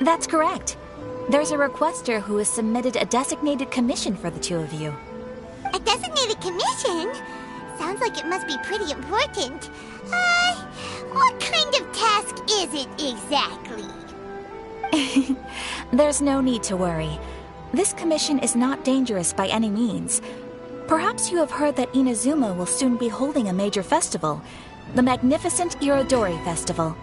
That's correct. There's a requester who has submitted a designated commission for the two of you. A designated commission? Sounds like it must be pretty important. What kind of task is it exactly? There's no need to worry. This commission is not dangerous by any means. Perhaps you have heard that Inazuma will soon be holding a major festival, the magnificent Irodori Festival.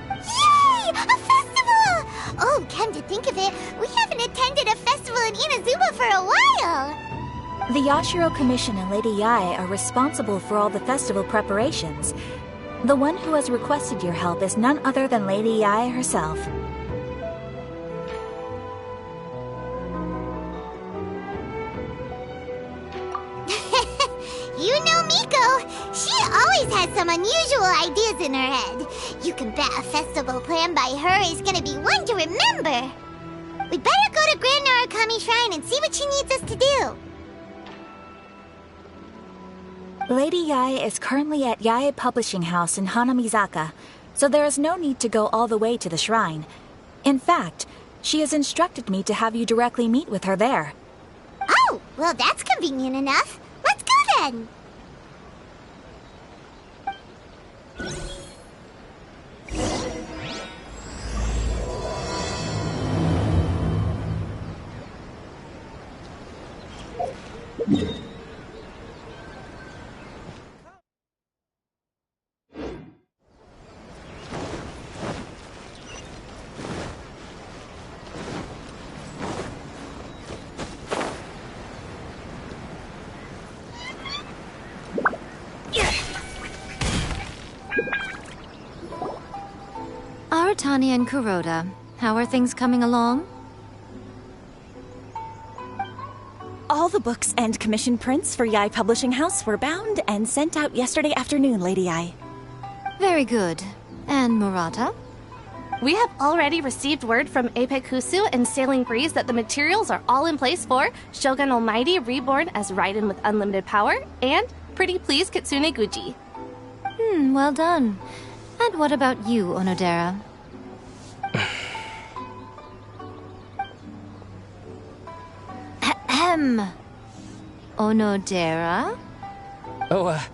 Yay! A festival! Oh, come to think of it, we haven't attended a festival in Inazuma for a while! The Yashiro Commission and Lady Yae are responsible for all the festival preparations. The one who has requested your help is none other than Lady Yae herself. You know Miko, she always has some unusual ideas in her head. You can bet a festival planned by her is gonna be one to remember. We better go to Grand Narukami Shrine and see what she needs us to do. Lady Yae is currently at Yae Publishing House in Hanamizaka, so there is no need to go all the way to the shrine. In fact, she has instructed me to have you directly meet with her there. Oh, well that's convenient enough. Let's go then! Aratani and Kuroda, how are things coming along? All the books and commission prints for Yae Publishing House were bound and sent out yesterday afternoon, Lady Yae. Very good. And Murata? We have already received word from Apekusu and Sailing Breeze that the materials are all in place for Shogun Almighty Reborn as Raiden with Unlimited Power and Pretty Please Kitsune Guji. Well done. And what about you, Onodera? Ahem. Onodera? Oh,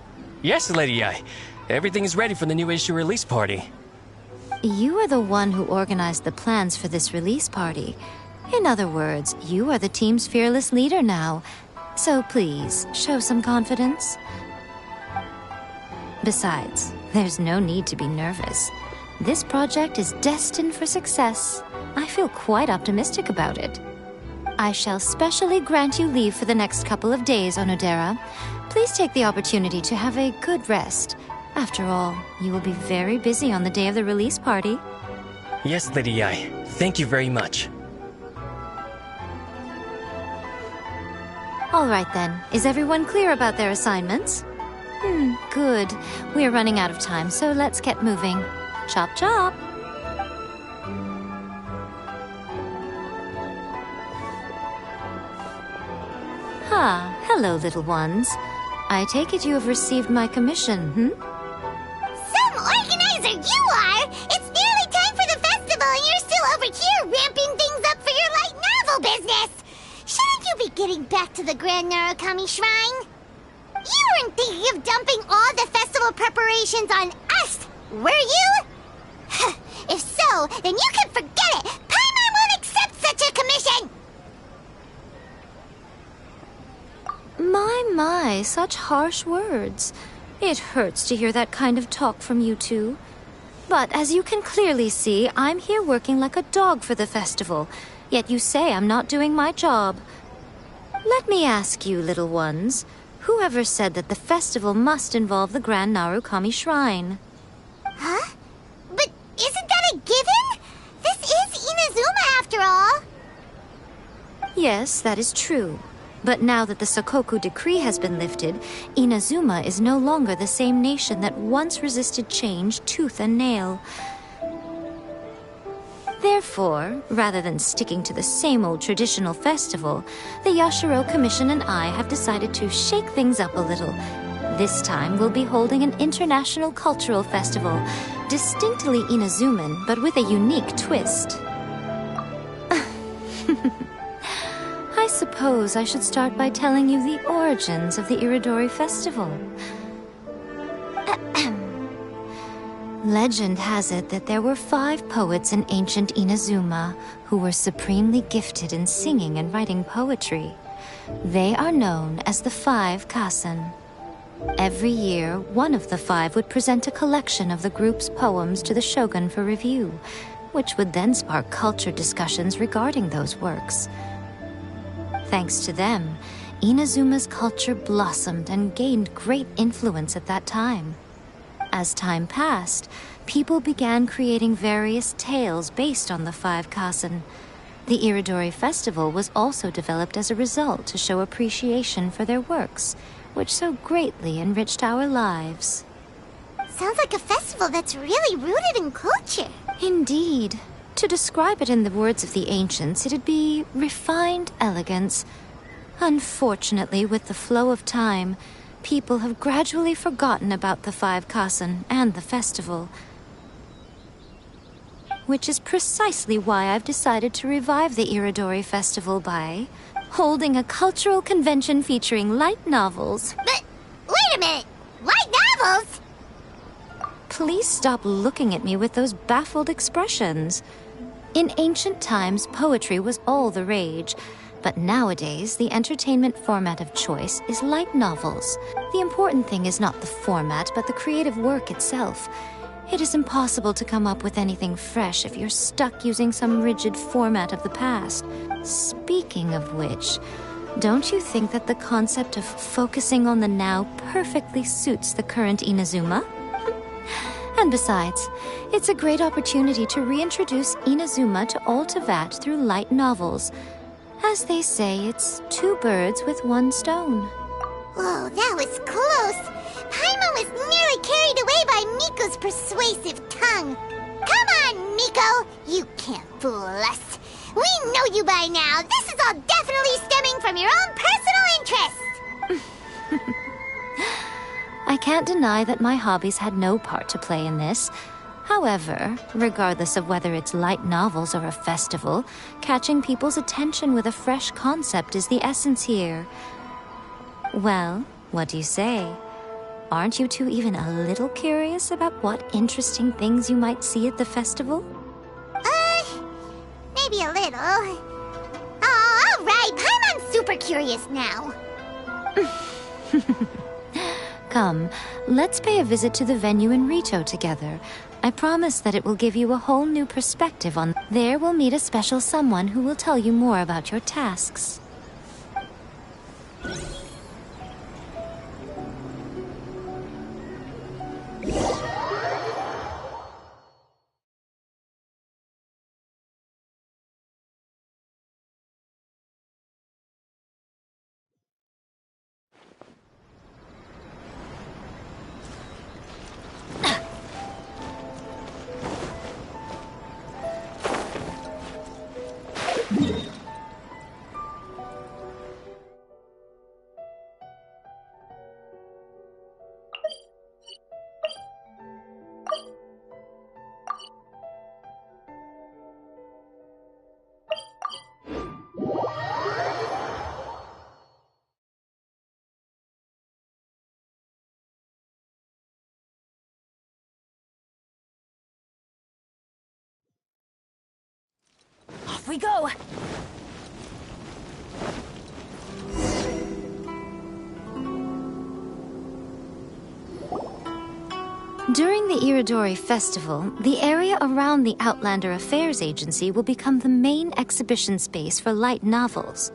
yes, Lady Yae. Everything is ready for the new issue release party. You are the one who organized the plans for this release party. In other words, you are the team's fearless leader now. So please, show some confidence. Besides, there's no need to be nervous. This project is destined for success. I feel quite optimistic about it. I shall specially grant you leave for the next couple of days, Onodera. Please take the opportunity to have a good rest. After all, you will be very busy on the day of the release party. Yes, Lady Yae. Thank you very much. All right then. Is everyone clear about their assignments? Good. We're running out of time, so let's get moving. Chop chop! Hello, little ones. I take it you have received my commission, Some organizer you are! It's nearly time for the festival and you're still over here ramping things up for your light novel business! Shouldn't you be getting back to the Grand Narukami Shrine? You weren't thinking of dumping all the festival preparations on us, were you? If so, then you can forget it! Paimon won't accept such a commission! My, such harsh words. It hurts to hear that kind of talk from you two. But as you can clearly see, I'm here working like a dog for the festival. Yet you say I'm not doing my job. Let me ask you, little ones, whoever said that the festival must involve the Grand Narukami Shrine? Huh? But isn't that a given? This is Inazuma after all. Yes, that is true. But now that the Sokoku decree has been lifted, Inazuma is no longer the same nation that once resisted change tooth and nail. Therefore, rather than sticking to the same old traditional festival, the Yashiro Commission and I have decided to shake things up a little. This time we'll be holding an international cultural festival, distinctly Inazuman, but with a unique twist. I suppose I should start by telling you the origins of the Iridori Festival. Legend has it that there were 5 poets in ancient Inazuma who were supremely gifted in singing and writing poetry. They are known as the 5 Kassen. Every year, one of the 5 would present a collection of the group's poems to the shogun for review, which would then spark culture discussions regarding those works. Thanks to them, Inazuma's culture blossomed and gained great influence at that time. As time passed, people began creating various tales based on the 5 Kassen. The Iridori Festival was also developed as a result to show appreciation for their works, which so greatly enriched our lives. Sounds like a festival that's really rooted in culture. Indeed. To describe it in the words of the ancients, it'd be refined elegance. Unfortunately, with the flow of time, people have gradually forgotten about the 5 Kassen and the festival. Which is precisely why I've decided to revive the Iridori Festival by holding a cultural convention featuring light novels. But, wait a minute! Light novels? Please stop looking at me with those baffled expressions. In ancient times, poetry was all the rage. But nowadays, the entertainment format of choice is light novels. The important thing is not the format, but the creative work itself. It is impossible to come up with anything fresh if you're stuck using some rigid format of the past. Speaking of which, don't you think that the concept of focusing on the now perfectly suits the current Inazuma? And besides, it's a great opportunity to reintroduce Inazuma to Altavat through light novels. As they say, it's 2 birds with 1 stone. Whoa, that was close. Paimon was nearly carried away by Miko's persuasive tongue. Come on, Miko. You can't fool us. We know you by now. This is all definitely stemming from your own personal interest. I can't deny that my hobbies had no part to play in this. However, regardless of whether it's light novels or a festival, catching people's attention with a fresh concept is the essence here. Well, what do you say? Aren't you two even a little curious about what interesting things you might see at the festival? Maybe a little. Oh, all right. Paimon's super curious now. Come, let's pay a visit to the venue in Rito together. I promise that it will give you a whole new perspective on... There we'll meet a special someone who will tell you more about your tasks. Off we go! During the Iridori Festival, the area around the Outlander Affairs Agency will become the main exhibition space for light novels.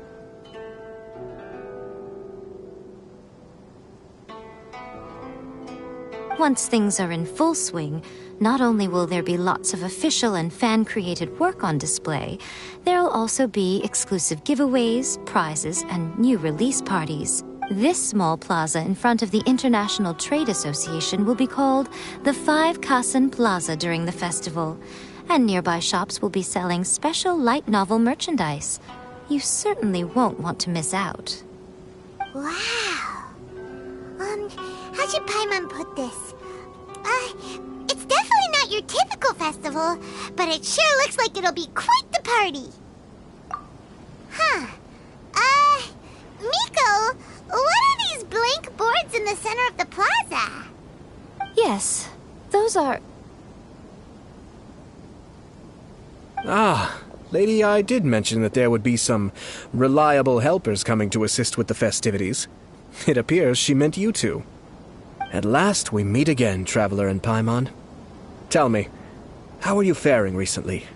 Once things are in full swing, not only will there be lots of official and fan-created work on display, there'll also be exclusive giveaways, prizes, and new release parties. This small plaza in front of the International Trade Association will be called the 5 Kassen Plaza during the festival, and nearby shops will be selling special light novel merchandise. You certainly won't want to miss out. Wow. How should Paimon put this? It's definitely not your typical festival, but it sure looks like it'll be quite the party. Yes, those are... Ah, Lady I did mention that there would be some reliable helpers coming to assist with the festivities. It appears she meant you two. At last we meet again, Traveler and Paimon. Tell me, how are you faring recently?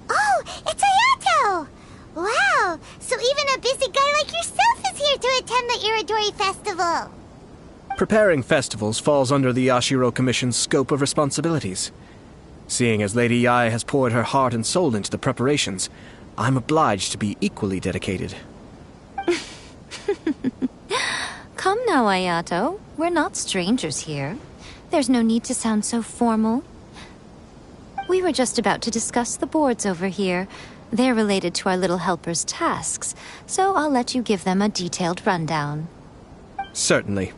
Oh, it's Ayato! Wow, so even a busy guy like yourself is here to attend the Iridori Festival. Preparing festivals falls under the Yashiro Commission's scope of responsibilities. Seeing as Lady Yae has poured her heart and soul into the preparations, I'm obliged to be equally dedicated. Come now, Ayato. We're not strangers here. There's no need to sound so formal. We were just about to discuss the boards over here. They're related to our little helper's tasks, so I'll let you give them a detailed rundown. Certainly.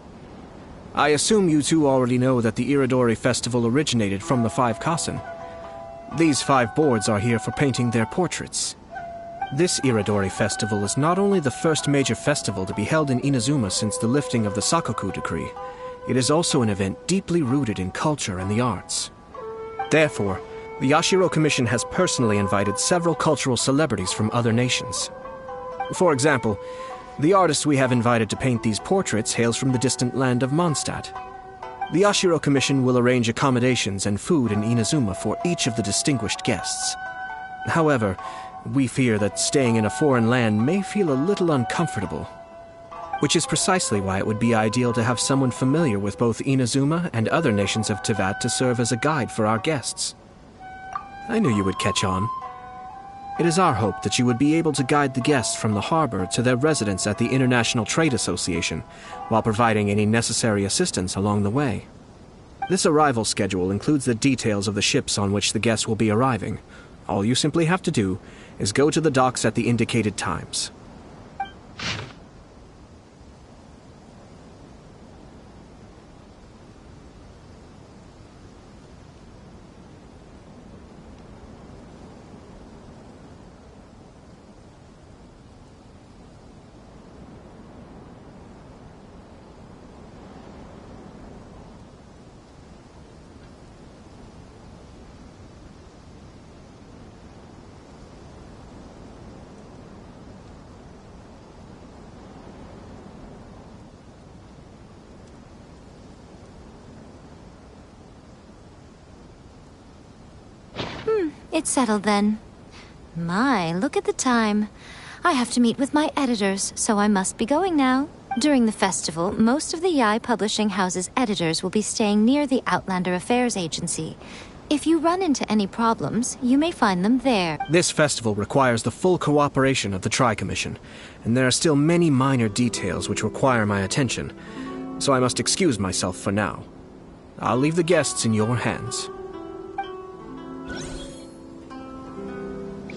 I assume you two already know that the Iridori Festival originated from the 5 Kasen. These 5 boards are here for painting their portraits. This Iridori Festival is not only the first major festival to be held in Inazuma since the lifting of the Sakoku decree, it is also an event deeply rooted in culture and the arts. Therefore, the Yashiro Commission has personally invited several cultural celebrities from other nations. For example, the artist we have invited to paint these portraits hails from the distant land of Mondstadt. The Yashiro Commission will arrange accommodations and food in Inazuma for each of the distinguished guests. However, we fear that staying in a foreign land may feel a little uncomfortable, which is precisely why it would be ideal to have someone familiar with both Inazuma and other nations of Teyvat to serve as a guide for our guests. I knew you would catch on. It is our hope that you would be able to guide the guests from the harbor to their residence at the International Trade Association, while providing any necessary assistance along the way. This arrival schedule includes the details of the ships on which the guests will be arriving. All you simply have to do is go to the docks at the indicated times. It's settled then. My, look at the time. I have to meet with my editors, so I must be going now. During the festival, most of the Yae Publishing House's editors will be staying near the Outlander Affairs Agency. If you run into any problems, you may find them there. This festival requires the full cooperation of the Tri-Commission, and there are still many minor details which require my attention, so I must excuse myself for now. I'll leave the guests in your hands.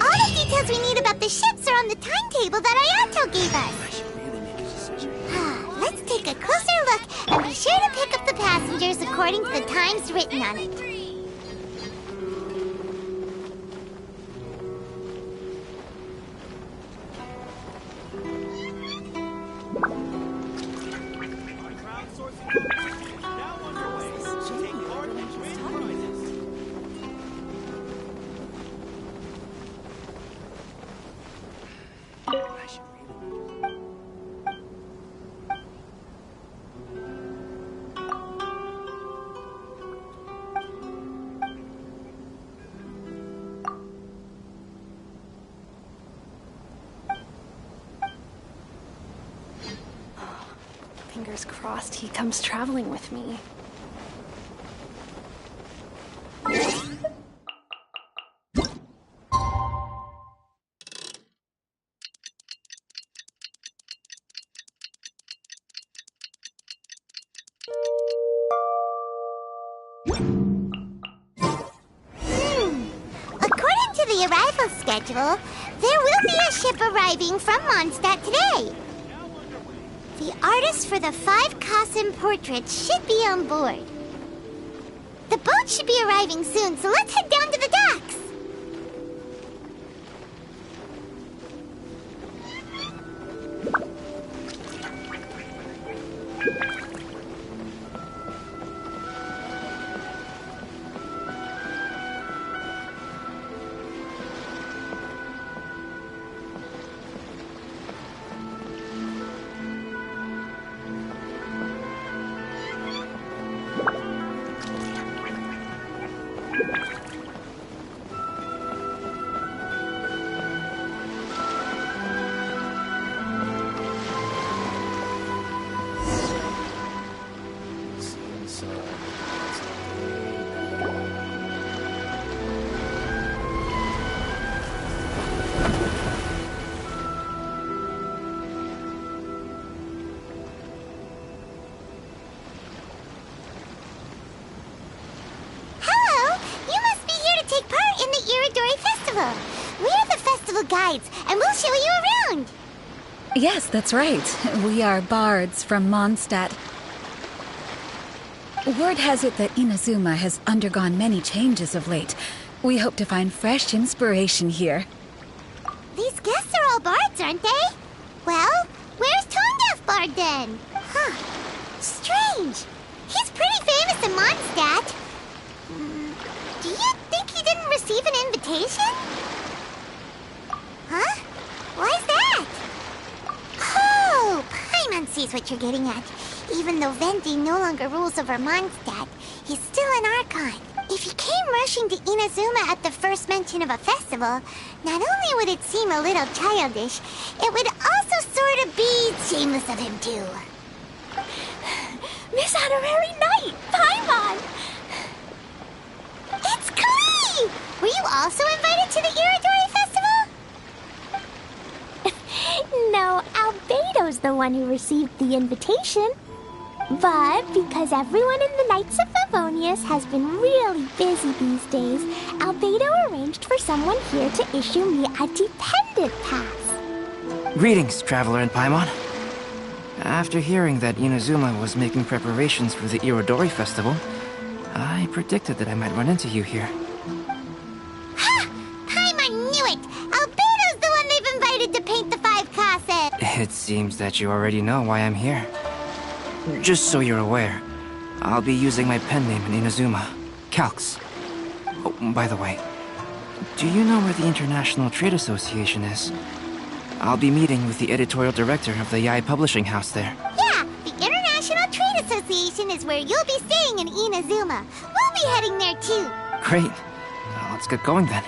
All the details we need about the ships are on the timetable that Ayato gave us. Let's take a closer look and be sure to pick up the passengers according to the times written on it. Fingers crossed he comes traveling with me. According to the arrival schedule, there will be a ship arriving from Mondstadt today. The artist for the 5 Kasen portraits should be on board. The boat should be arriving soon, so let's head down to the docks. local guides, and we'll show you around. Yes, that's right. We are bards from Mondstadt. Word has it that Inazuma has undergone many changes of late. We hope to find fresh inspiration here. These guests are all bards, aren't they? Well, where's Tone-Deaf Bard then? Huh. Strange. He's pretty famous in Mondstadt. Do you think he didn't receive an invitation? Huh? Why's that? Oh, Paimon sees what you're getting at. Even though Venti no longer rules over Mondstadt, he's still an Archon. If he came rushing to Inazuma at the first mention of a festival, not only would it seem a little childish, it would also sort of be shameless of him too. Miss Honorary Knight, Paimon! It's Klee! Were you also invited to the Iridori Festival? No, Albedo's the one who received the invitation. But because everyone in the Knights of Favonius has been really busy these days, Albedo arranged for someone here to issue me a dependent pass. Greetings, Traveler and Paimon. After hearing that Inazuma was making preparations for the Irodori Festival, I predicted that I might run into you here. Ha! Paimon knew it! Albedo's the one they've invited to paint the 5 Kase! It seems that you already know why I'm here. Just so you're aware, I'll be using my pen name in Inazuma, Calx. Oh, by the way, do you know where the International Trade Association is? I'll be meeting with the editorial director of the Yae Publishing House there. Yeah, the International Trade Association is where you'll be staying in Inazuma. We'll be heading there too. Great. Let's get going then.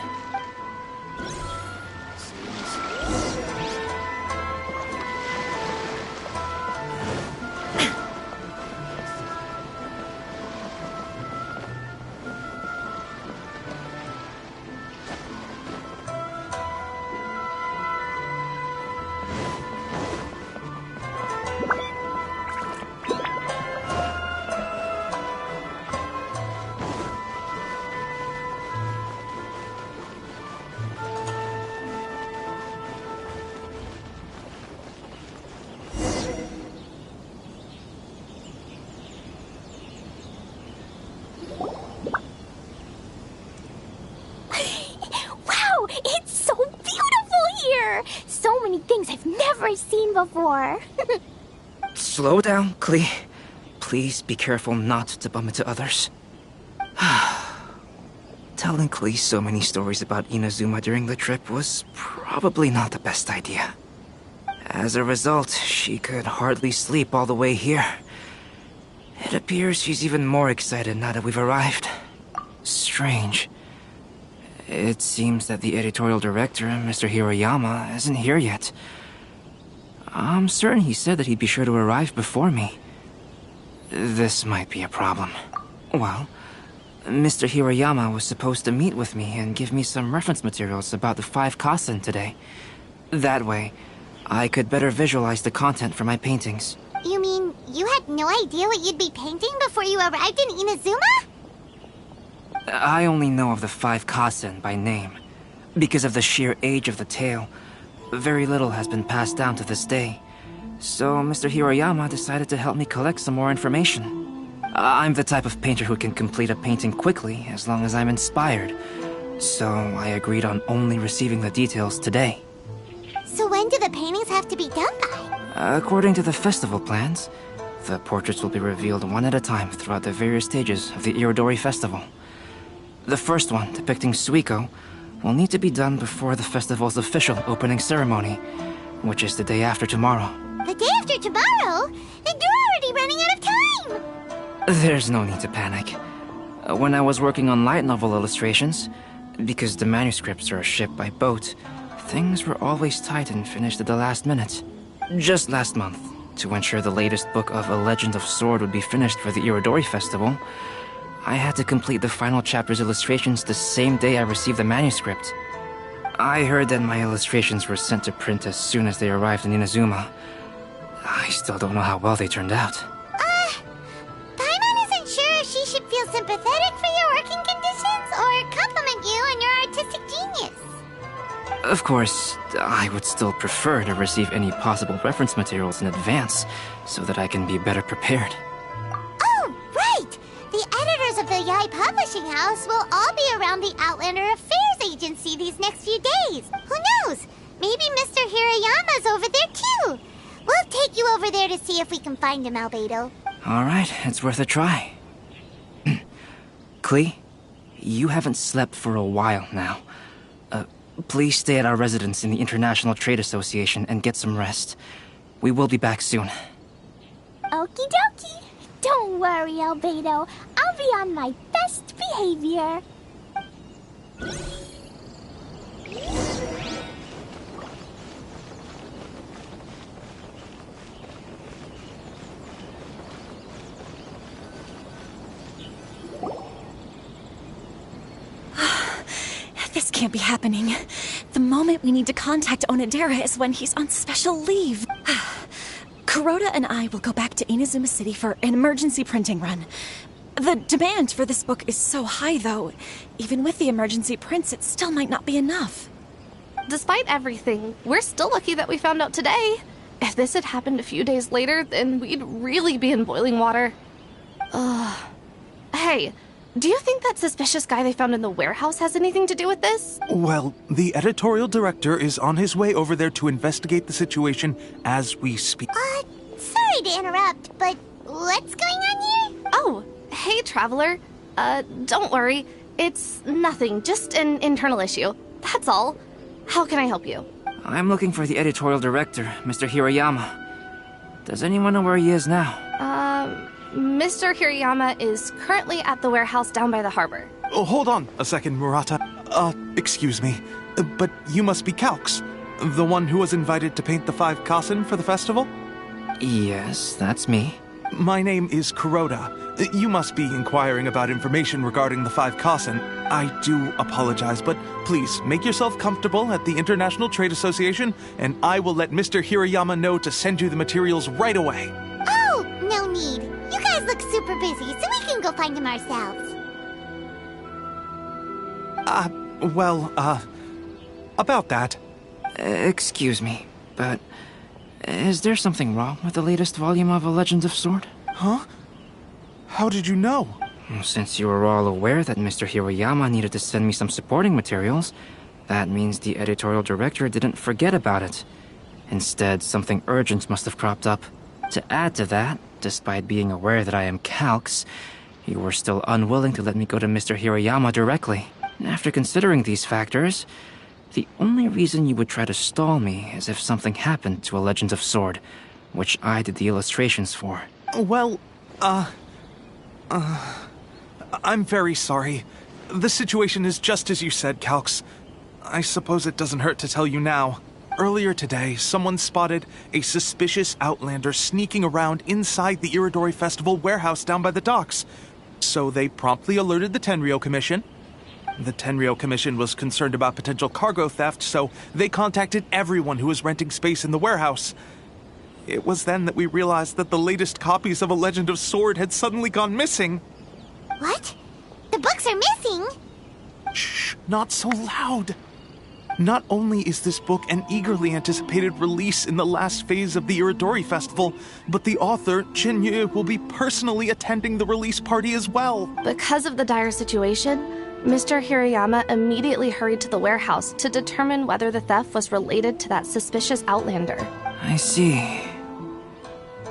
So many things I've never seen before. Slow down, Klee. Please be careful not to bump into others. Telling Klee so many stories about Inazuma during the trip was probably not the best idea. As a result, she could hardly sleep all the way here. It appears she's even more excited now that we've arrived. Strange. It seems that the editorial director, Mr. Hiroyama, isn't here yet. I'm certain he said that he'd be sure to arrive before me. This might be a problem. Well, Mr. Hiroyama was supposed to meet with me and give me some reference materials about the 5 Kasen today. That way, I could better visualize the content for my paintings. You mean you had no idea what you'd be painting before you arrived in Inazuma? I only know of the 5 Kasen by name. Because of the sheer age of the tale, very little has been passed down to this day. So Mr. Hiroyama decided to help me collect some more information. I'm the type of painter who can complete a painting quickly as long as I'm inspired. So I agreed on only receiving the details today. So when do the paintings have to be done by? According to the festival plans, the portraits will be revealed one at a time throughout the various stages of the Irodori Festival. The first one, depicting Suiko, will need to be done before the festival's official opening ceremony, which is the day after tomorrow. The day after tomorrow? Then you're already running out of time! There's no need to panic. When I was working on light novel illustrations, because the manuscripts are shipped by boat, things were always tight and finished at the last minute. Just last month, to ensure the latest book of A Legend of Sword would be finished for the Irodori Festival, I had to complete the final chapter's illustrations the same day I received the manuscript. I heard that my illustrations were sent to print as soon as they arrived in Inazuma. I still don't know how well they turned out. Paimon isn't sure if she should feel sympathetic for your working conditions or compliment you on your artistic genius. Of course, I would still prefer to receive any possible reference materials in advance, so that I can be better prepared. Oh, right! The editors of the Yai Publishing House will all be around the Outlander Affairs Agency these next few days. Who knows? Maybe Mr. Hirayama's over there too. We'll take you over there to see if we can find him, Albedo. Alright, it's worth a try. Klee, you haven't slept for a while now. Please stay at our residence in the International Trade Association and get some rest. We will be back soon. Okie dokie. Don't worry, Albedo. I'll be on my best behavior. This can't be happening. The moment we need to contact Onodera is when he's on special leave. Kuroda and I will go back to Inazuma City for an emergency printing run. The demand for this book is so high, though. Even with the emergency prints, it still might not be enough. Despite everything, we're still lucky that we found out today. If this had happened a few days later, then we'd really be in boiling water. Hey, do you think that suspicious guy they found in the warehouse has anything to do with this? Well, the editorial director is on his way over there to investigate the situation as we speak. Sorry to interrupt, but what's going on here? Oh, hey, Traveler. Don't worry. It's nothing, just an internal issue. That's all. How can I help you? I'm looking for the editorial director, Mr. Hirayama. Does anyone know where he is now? Mr. Hirayama is currently at the warehouse down by the harbor. Oh, hold on a second, Murata. Excuse me, but you must be Calx, the one who was invited to paint the 5 Kasen for the festival? Yes, that's me. My name is Kuroda. You must be inquiring about information regarding the 5 Kasen. I do apologize, but please make yourself comfortable at the International Trade Association, and I will let Mr. Hirayama know to send you the materials right away. Oh, no need. You guys look super busy, so we can go find him ourselves. About that. Excuse me, but is there something wrong with the latest volume of A Legend of Sword? Huh? How did you know? Since you were all aware that Mr. Hirayama needed to send me some supporting materials, that means the editorial director didn't forget about it. Instead, something urgent must have cropped up. To add to that, despite being aware that I am Calx, you were still unwilling to let me go to Mr. Hirayama directly. After considering these factors, the only reason you would try to stall me is if something happened to A Legend of Sword, which I did the illustrations for. Well, I'm very sorry. The situation is just as you said, Calx. I suppose it doesn't hurt to tell you now. Earlier today, someone spotted a suspicious outlander sneaking around inside the Iridori Festival warehouse down by the docks. So they promptly alerted the Tenryou Commission. The Tenryou Commission was concerned about potential cargo theft, so they contacted everyone who was renting space in the warehouse. It was then that we realized that the latest copies of A Legend of Sword had suddenly gone missing. What? The books are missing? Shh, not so loud. Not only is this book an eagerly anticipated release in the last phase of the Iridori Festival, but the author, Chin-Yu, will be personally attending the release party as well. Because of the dire situation, Mr. Hirayama immediately hurried to the warehouse to determine whether the theft was related to that suspicious outlander. I see.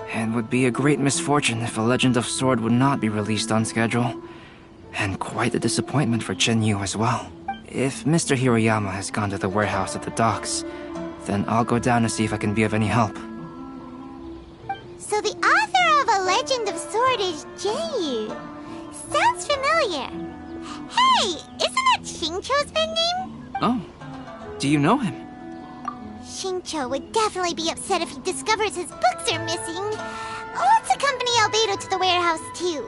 It would be a great misfortune if A Legend of Sword would not be released on schedule. And quite a disappointment for Chin-Yu as well. If Mr. Hirayama has gone to the warehouse at the docks, then I'll go down to see if I can be of any help. So the author of A Legend of Sword is Jinyu. Sounds familiar. Hey, isn't that Xingqiu's pen name? Oh, do you know him? Xingqiu would definitely be upset if he discovers his books are missing. Let's accompany Albedo to the warehouse, too.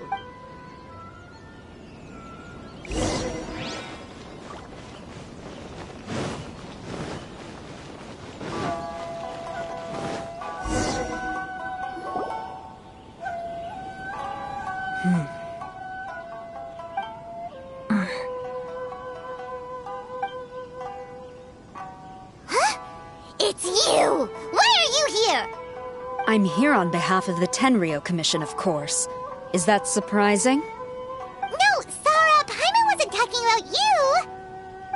I'm here on behalf of the Tenryo Commission, of course. Is that surprising? No, Sarah, Paimon wasn't talking about you!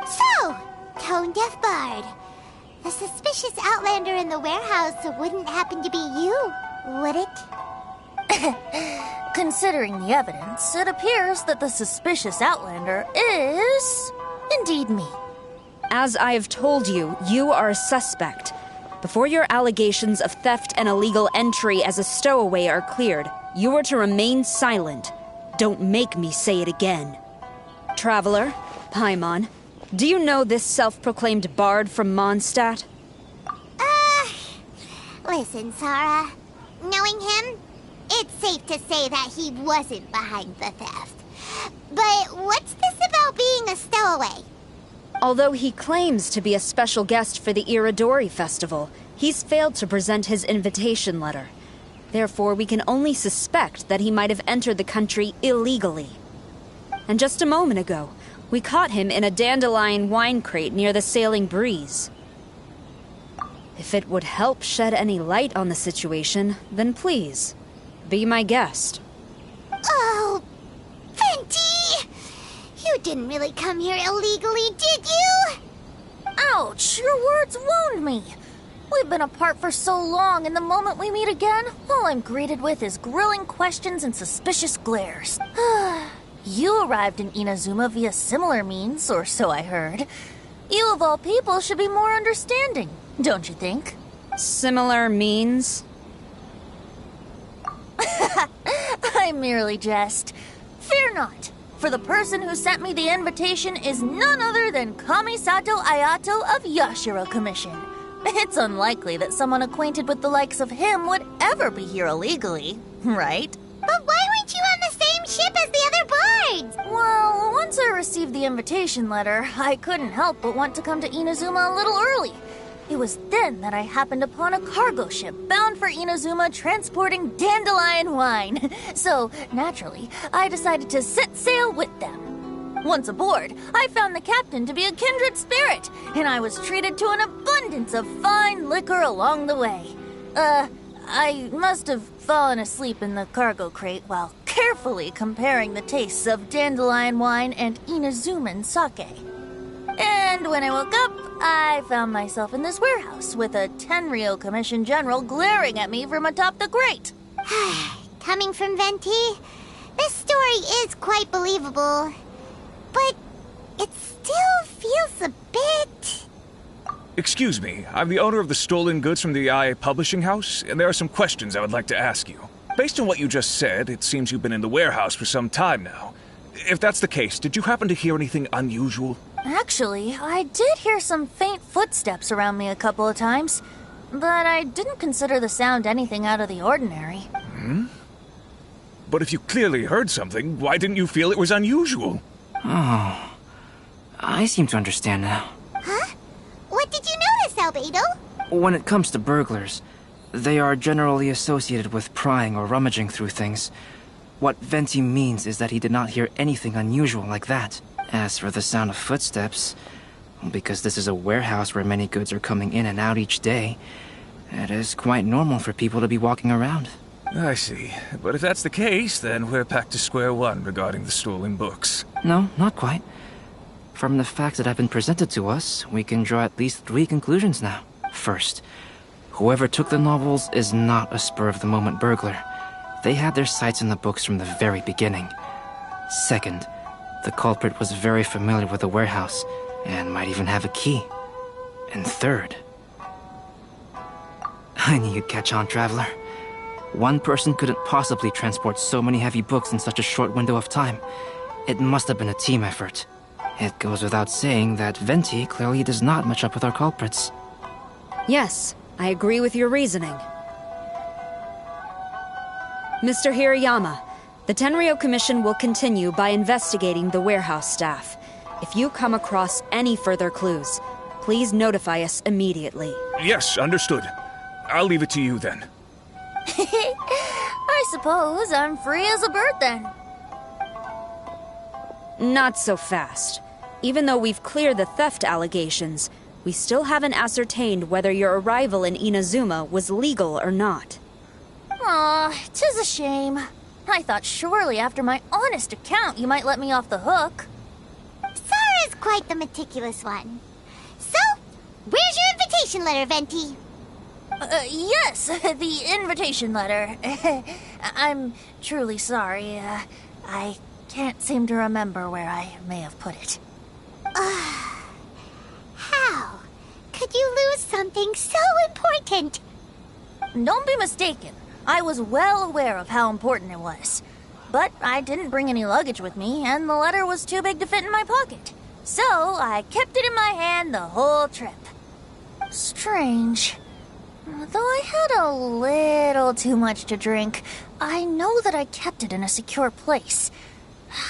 So, Tone-Deaf Bard, the suspicious outlander in the warehouse wouldn't happen to be you, would it? Considering the evidence, it appears that the suspicious outlander is indeed me. As I have told you, you are a suspect. Before your allegations of theft and illegal entry as a stowaway are cleared, you are to remain silent. Don't make me say it again. Traveler, Paimon, do you know this self-proclaimed bard from Mondstadt? Listen, Sarah. Knowing him, it's safe to say that he wasn't behind the theft. But what's this about being a stowaway? Although he claims to be a special guest for the Iridori Festival, he's failed to present his invitation letter. Therefore, we can only suspect that he might have entered the country illegally. And just a moment ago, we caught him in a dandelion wine crate near the Sailing Breeze. If it would help shed any light on the situation, then please, be my guest. Oh, Venti! You didn't really come here illegally, did you? Ouch, your words wound me. We've been apart for so long, and the moment we meet again, all I'm greeted with is grilling questions and suspicious glares. You arrived in Inazuma via similar means, or so I heard. You of all people should be more understanding, don't you think? Similar means? I merely jest. Fear not, for the person who sent me the invitation is none other than Kamisato Ayato of Yashiro Commission. It's unlikely that someone acquainted with the likes of him would ever be here illegally, right? But why weren't you on the same ship as the other bards? Well, once I received the invitation letter, I couldn't help but want to come to Inazuma a little early. It was then that I happened upon a cargo ship bound for Inazuma transporting dandelion wine. So, naturally, I decided to set sail with them. Once aboard, I found the captain to be a kindred spirit, and I was treated to an abundance of fine liquor along the way. I must have fallen asleep in the cargo crate while carefully comparing the tastes of dandelion wine and Inazuman sake. And when I woke up, I found myself in this warehouse with a Tenryo Commission general glaring at me from atop the grate. Coming from Venti, this story is quite believable. But it still feels a bit... Excuse me, I'm the owner of the stolen goods from the IA Publishing House, and there are some questions I would like to ask you. Based on what you just said, it seems you've been in the warehouse for some time now. If that's the case, did you happen to hear anything unusual? Actually, I did hear some faint footsteps around me a couple of times, but I didn't consider the sound anything out of the ordinary. But if you clearly heard something, why didn't you feel it was unusual? Oh, I seem to understand now. Huh? What did you notice, Albedo? When it comes to burglars, they are generally associated with prying or rummaging through things. What Venti means is that he did not hear anything unusual like that. As for the sound of footsteps, because this is a warehouse where many goods are coming in and out each day, it is quite normal for people to be walking around. I see. But if that's the case, then we're back to square one regarding the stolen books. No, not quite. From the facts that have been presented to us, we can draw at least 3 conclusions now. First, whoever took the novels is not a spur-of-the-moment burglar. They had their sights on the books from the very beginning. Second, the culprit was very familiar with the warehouse, and might even have a key. And third... I knew you'd catch on, Traveler. One person couldn't possibly transport so many heavy books in such a short window of time. It must have been a team effort. It goes without saying that Venti clearly does not match up with our culprits. Yes, I agree with your reasoning. Mr. Hirayama, the Tenryo Commission will continue by investigating the warehouse staff. If you come across any further clues, please notify us immediately. Yes, understood. I'll leave it to you then. I suppose I'm free as a bird then. Not so fast. Even though we've cleared the theft allegations, we still haven't ascertained whether your arrival in Inazuma was legal or not. Aw, 'tis a shame. I thought surely after my honest account you might let me off the hook. Sara's quite the meticulous one. So, where's your invitation letter, Venti? Yes, the invitation letter. I'm truly sorry. I can't seem to remember where I may have put it. How could you lose something so important? Don't be mistaken. I was well aware of how important it was. But I didn't bring any luggage with me, and the letter was too big to fit in my pocket. So I kept it in my hand the whole trip. Strange. Though I had a little too much to drink, I know that I kept it in a secure place.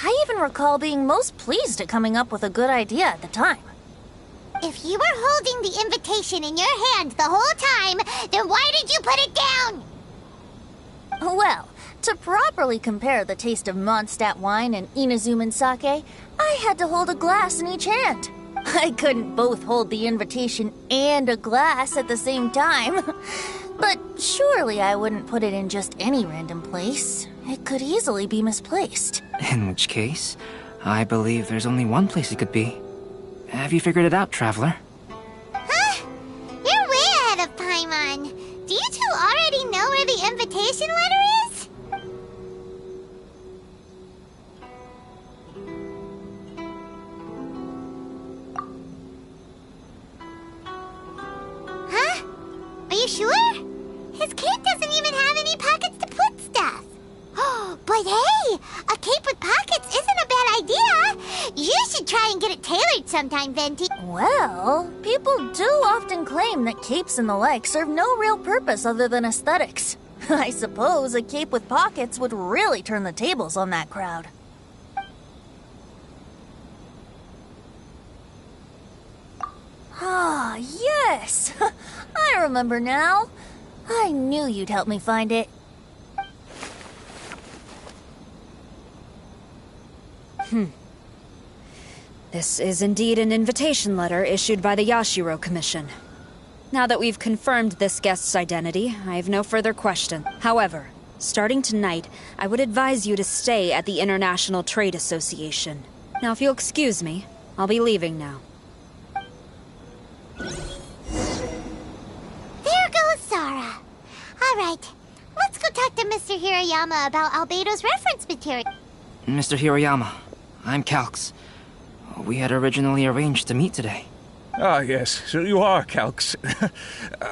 I even recall being most pleased at coming up with a good idea at the time. If you were holding the invitation in your hand the whole time, then why did you put it down? Well, to properly compare the taste of Mondstadt wine and Inazuman sake, I had to hold a glass in each hand. I couldn't both hold the invitation and a glass at the same time. But surely I wouldn't put it in just any random place. It could easily be misplaced. In which case, I believe there's only one place it could be. Have you figured it out, Traveler? Huh? You're way ahead of Paimon. Do you two already know where the invitation letter is? Huh? Are you sure? His cape doesn't even have any pockets to put stuff. But hey, a cape with pockets isn't a bad idea. You should try and get it tailored sometime, Venti. Well, people do often claim that capes and the like serve no real purpose other than aesthetics. I suppose a cape with pockets would really turn the tables on that crowd. Ah, yes! I remember now. I knew you'd help me find it. This is indeed an invitation letter issued by the Yashiro Commission. Now that we've confirmed this guest's identity, I have no further question. However, starting tonight, I would advise you to stay at the International Trade Association. Now, if you'll excuse me, I'll be leaving now. There goes Sara. All right, let's go talk to Mr. Hirayama about Albedo's reference material. Mr. Hirayama, I'm Calx. We had originally arranged to meet today. Ah, yes, so you are Calx.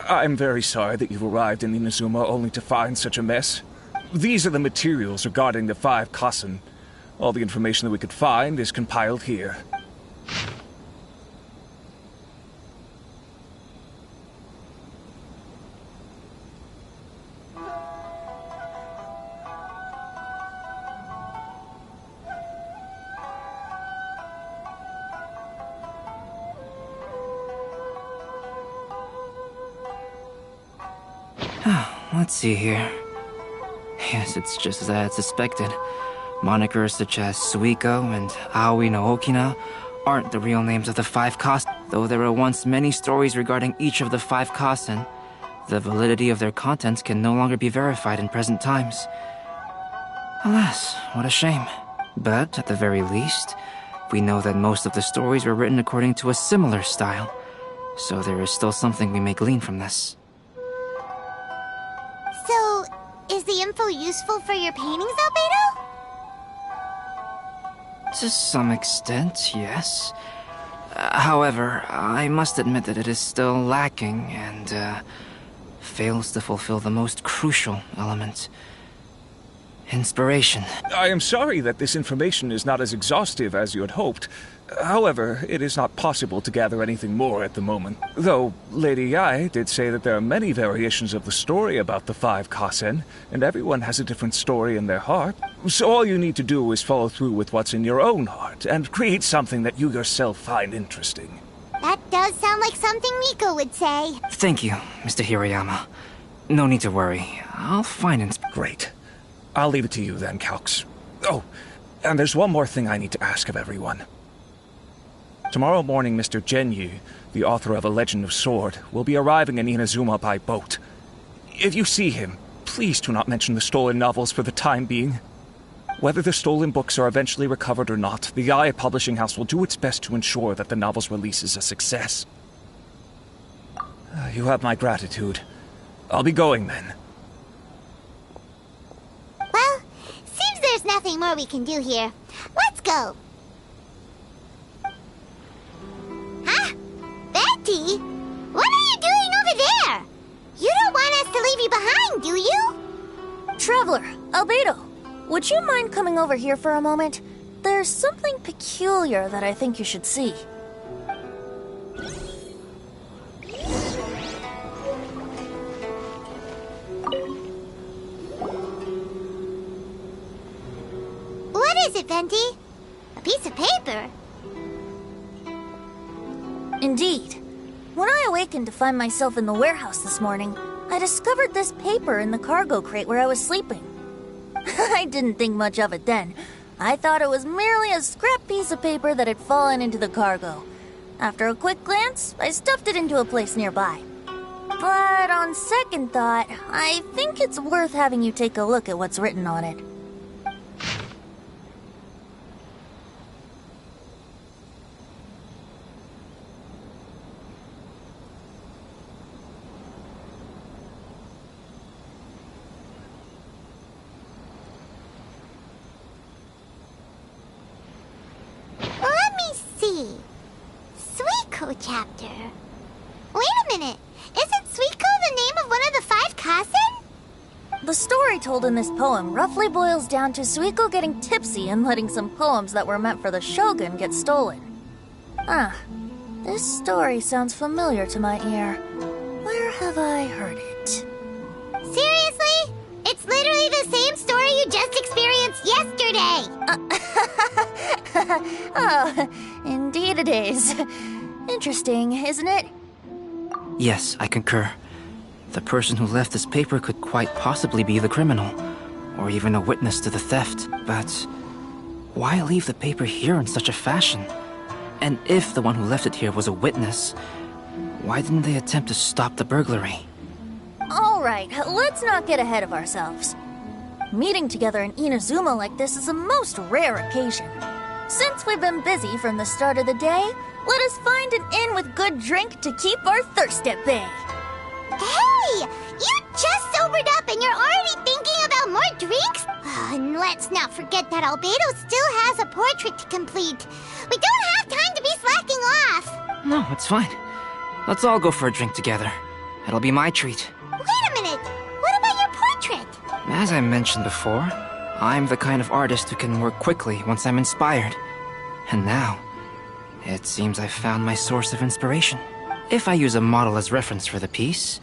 I'm very sorry that you've arrived in Inazuma only to find such a mess. These are the materials regarding the 5 Kassen. All the information that we could find is compiled here. Let's see here. Yes, it's just as I had suspected. Monikers such as Suiko and Aoi no Okina aren't the real names of the 5 Kassen. Though there were once many stories regarding each of the 5 Kassen, the validity of their contents can no longer be verified in present times. Alas, what a shame. But, at the very least, we know that most of the stories were written according to a similar style. So there is still something we may glean from this. So, is the info useful for your paintings, Albedo? To some extent, yes. However, I must admit that it is still lacking and fails to fulfill the most crucial element. Inspiration. I am sorry that this information is not as exhaustive as you had hoped. However, it is not possible to gather anything more at the moment. Though Lady Yae did say that there are many variations of the story about the 5 Kassen, and everyone has a different story in their heart. So all you need to do is follow through with what's in your own heart, and create something that you yourself find interesting. That does sound like something Miko would say. Thank you, Mr. Hirayama. No need to worry. I'll find Great. I'll leave it to you then, Calx. Oh, and there's one more thing I need to ask of everyone. Tomorrow morning, Mr. Genyu, the author of A Legend of Sword, will be arriving in Inazuma by boat. If you see him, please do not mention the stolen novels for the time being. Whether the stolen books are eventually recovered or not, the Yaya Publishing House will do its best to ensure that the novel's release is a success. You have my gratitude. I'll be going then. Well, seems there's nothing more we can do here. Let's go. Huh? Betty? What are you doing over there? You don't want us to leave you behind, do you? Traveler, Albedo, would you mind coming over here for a moment? There's something peculiar that I think you should see. What is it, Venti? A piece of paper? Indeed. When I awakened to find myself in the warehouse this morning, I discovered this paper in the cargo crate where I was sleeping. I didn't think much of it then. I thought it was merely a scrap piece of paper that had fallen into the cargo. After a quick glance, I stuffed it into a place nearby. But on second thought, I think it's worth having you take a look at what's written on it. Let me see. Suiko chapter. Wait a minute. Isn't Suiko the name of one of the 5 Kasen? The story told in this poem roughly boils down to Suiko getting tipsy and letting some poems that were meant for the shogun get stolen. Ah, this story sounds familiar to my ear. Where have I heard it? Seriously? It's literally the same story you just experienced yesterday! Oh, indeed it is. Interesting, isn't it? Yes, I concur. The person who left this paper could quite possibly be the criminal, or even a witness to the theft, but why leave the paper here in such a fashion? And if the one who left it here was a witness, why didn't they attempt to stop the burglary? Alright, let's not get ahead of ourselves. Meeting together in Inazuma like this is a most rare occasion. Since we've been busy from the start of the day, let us find an inn with good drink to keep our thirst at bay. Hey! You just sobered up and you're already thinking about more drinks? And let's not forget that Albedo still has a portrait to complete. We don't have time to be slacking off. No, it's fine. Let's all go for a drink together. It'll be my treat. Wait a minute. What about your portrait? As I mentioned before, I'm the kind of artist who can work quickly once I'm inspired. And now, it seems I've found my source of inspiration. If I use a model as reference for the piece,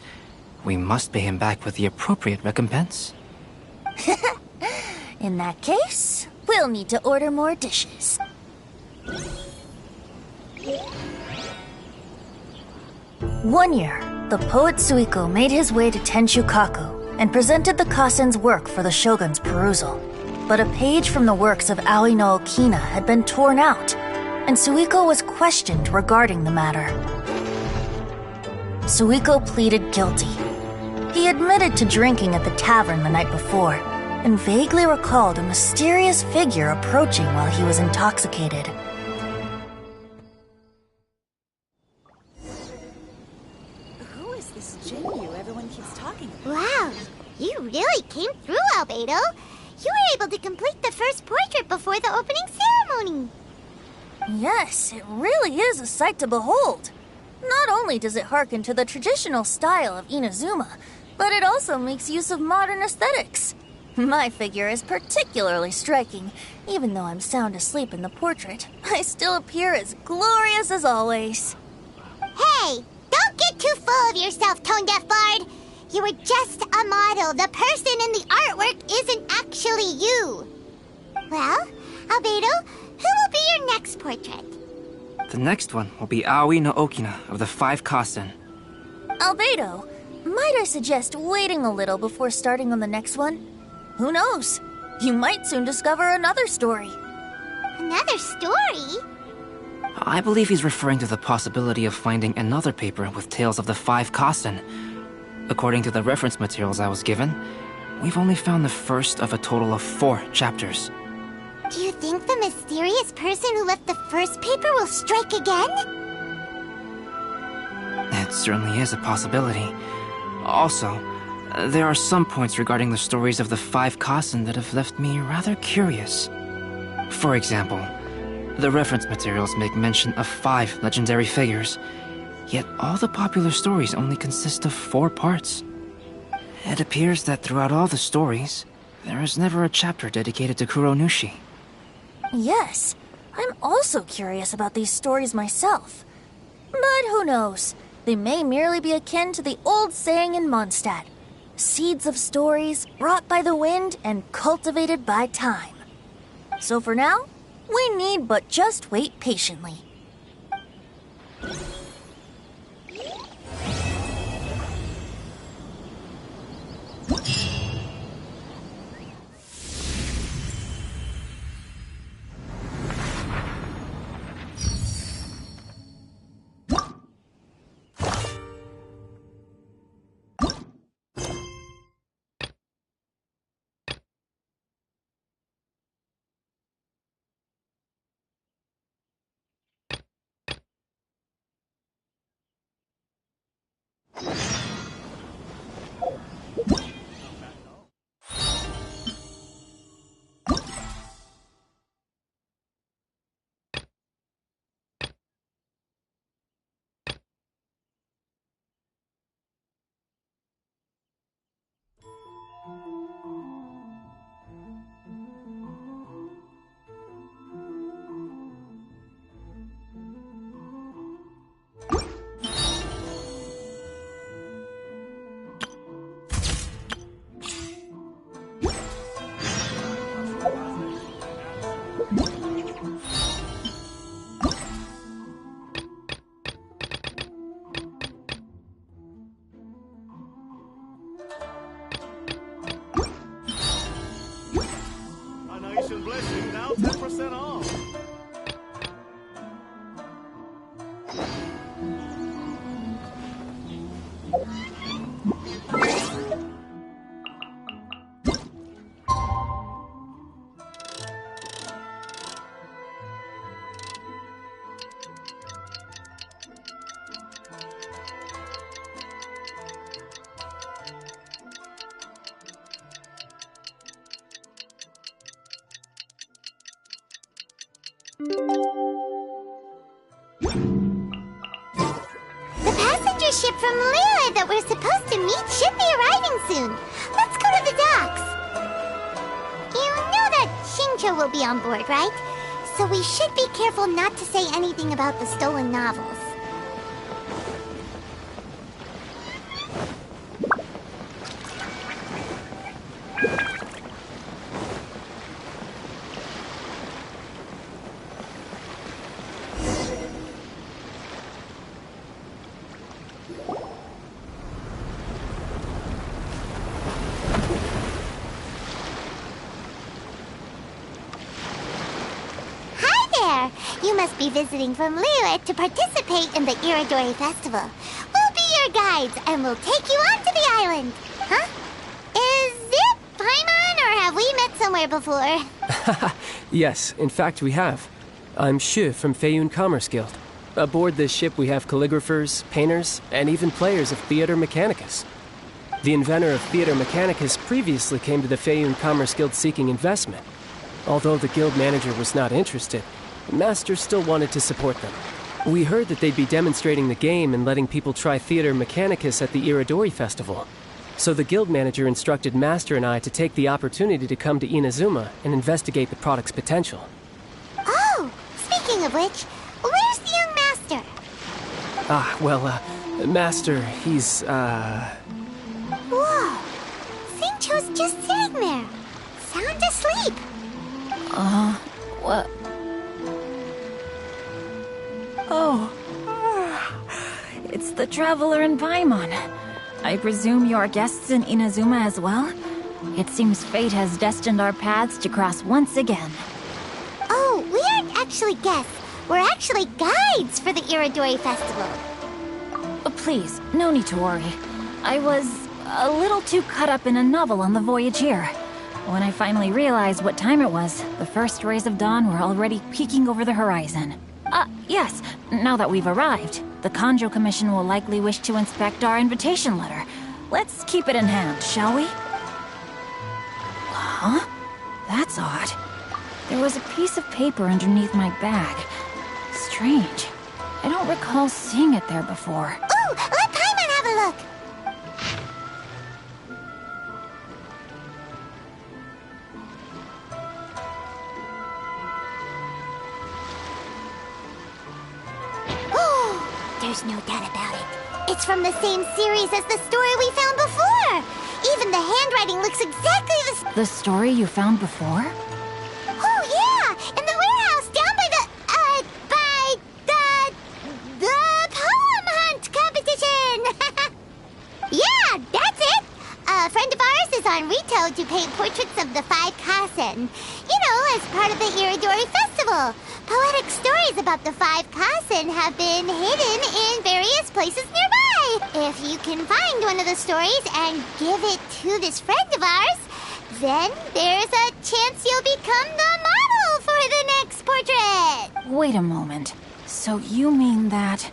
we must pay him back with the appropriate recompense. In that case, we'll need to order more dishes. One year, the poet Suiko made his way to Tenshukaku and presented the Kasen's work for the shogun's perusal. But a page from the works of Aoi no Okina had been torn out, and Suiko was questioned regarding the matter. Suiko pleaded guilty. He admitted to drinking at the tavern the night before, and vaguely recalled a mysterious figure approaching while he was intoxicated. Who is this Jinyu everyone keeps talking about? Wow, you really came through, Albedo. You were able to complete the first portrait before the opening ceremony. Yes, it really is a sight to behold. Not only does it harken to the traditional style of Inazuma, but it also makes use of modern aesthetics. My figure is particularly striking. Even though I'm sound asleep in the portrait, I still appear as glorious as always. Hey, don't get too full of yourself, tone-deaf bard. You were just a model. The person in the artwork isn't actually you. Well, Albedo, who will be your next portrait? The next one will be Aoi no Okina of the 5 Kasen. Albedo, might I suggest waiting a little before starting on the next one? Who knows? You might soon discover another story. Another story? I believe he's referring to the possibility of finding another paper with tales of the 5 Kasen. According to the reference materials I was given, we've only found the first of a total of 4 chapters. Do you think the mysterious person who left the first paper will strike again? It certainly is a possibility. Also, there are some points regarding the stories of the 5 Kasen that have left me rather curious. For example, the reference materials make mention of 5 legendary figures, yet all the popular stories only consist of 4 parts. It appears that throughout all the stories, there is never a chapter dedicated to Kuronushi. Yes, I'm also curious about these stories myself. But who knows? They may merely be akin to the old saying in Mondstadt. Seeds of stories brought by the wind and cultivated by time. So for now, we need but just wait patiently. Blessing now 10% off. The passenger ship from Liyue that we're supposed to meet should be arriving soon. Let's go to the docks. You know that Shincho will be on board, right? So we should be careful not to say anything about the stolen novels. You must be visiting from Liyue to participate in the Iridori Festival. We'll be your guides, and we'll take you onto the island. Huh? Is it Paimon, or have we met somewhere before? Yes, in fact we have. I'm Shu from Feiyun Commerce Guild. Aboard this ship we have calligraphers, painters, and even players of Theater Mechanicus. The inventor of Theater Mechanicus previously came to the Feiyun Commerce Guild seeking investment. Although the guild manager was not interested, Master still wanted to support them. We heard that they'd be demonstrating the game and letting people try Theater Mechanicus at the Iridori Festival. So the guild manager instructed Master and I to take the opportunity to come to Inazuma and investigate the product's potential. Oh, speaking of which, where's the young master? Master, he's, Whoa! Shincho's just sitting there, sound asleep. What? Oh. It's the Traveler and Paimon. I presume you are guests in Inazuma as well? It seems fate has destined our paths to cross once again. Oh, we aren't actually guests. We're actually guides for the Iridori Festival. Please, no need to worry. I was, a little too caught up in a novel on the voyage here. When I finally realized what time it was, the first rays of dawn were already peeking over the horizon. Yes, now that we've arrived, the Kanjo Commission will likely wish to inspect our invitation letter. Let's keep it in hand, shall we? Huh? That's odd. There was a piece of paper underneath my bag. Strange. I don't recall seeing it there before. Ooh, let Paimon have a look! There's no doubt about it. It's from the same series as the story we found before. Even the handwriting looks exactly the same. The story you found before? Oh, yeah! In the warehouse down by the poem hunt competition! Yeah, that's it! A friend of ours is on Rito to paint portraits of the 5 Kasen. You know, as part of the Iridori Festival. Poetic stories about the 5 Kasen have been hidden in various places nearby. If you can find one of the stories and give it to this friend of ours, then there's a chance you'll become the model for the next portrait. Wait a moment. So you mean that...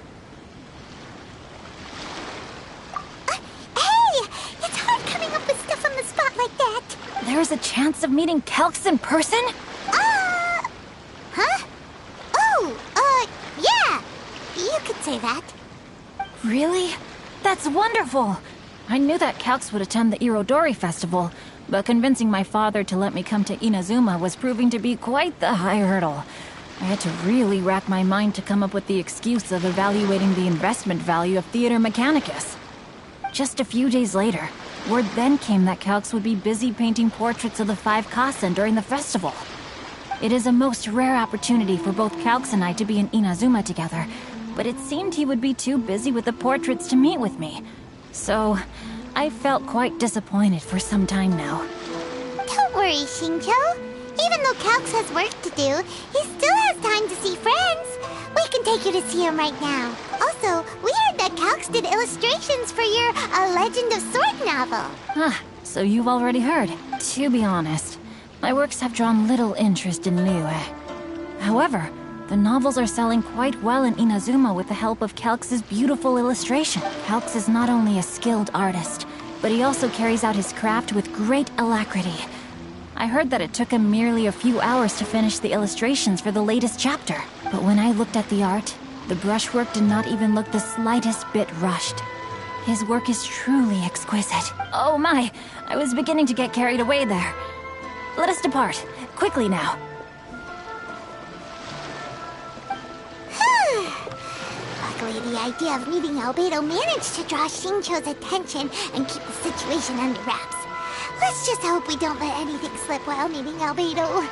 Hey! It's hard coming up with stuff on the spot like that. There's a chance of meeting Calx in person? Huh? Yeah! You could say that. Really? That's wonderful! I knew that Calx would attend the Irodori Festival, but convincing my father to let me come to Inazuma was proving to be quite the high hurdle. I had to really rack my mind to come up with the excuse of evaluating the investment value of Theater Mechanicus. Just a few days later, word then came that Calx would be busy painting portraits of the 5 Kasen during the festival. It is a most rare opportunity for both Calx and I to be in Inazuma together, but it seemed he would be too busy with the portraits to meet with me. So, I felt quite disappointed for some time now. Don't worry, Shincho. Even though Calx has work to do, he still has time to see friends. We can take you to see him right now. Also, we heard that Calx did illustrations for your A Legend of Sword novel. So you've already heard. To be honest, my works have drawn little interest in Liyue. However, the novels are selling quite well in Inazuma with the help of Calx's beautiful illustration. Calx is not only a skilled artist, but he also carries out his craft with great alacrity. I heard that it took him merely a few hours to finish the illustrations for the latest chapter. But when I looked at the art, the brushwork did not even look the slightest bit rushed. His work is truly exquisite. Oh my, I was beginning to get carried away there. Let us depart. Quickly now. Luckily, the idea of meeting Albedo managed to draw Shincho's attention and keep the situation under wraps. Let's just hope we don't let anything slip while meeting Albedo.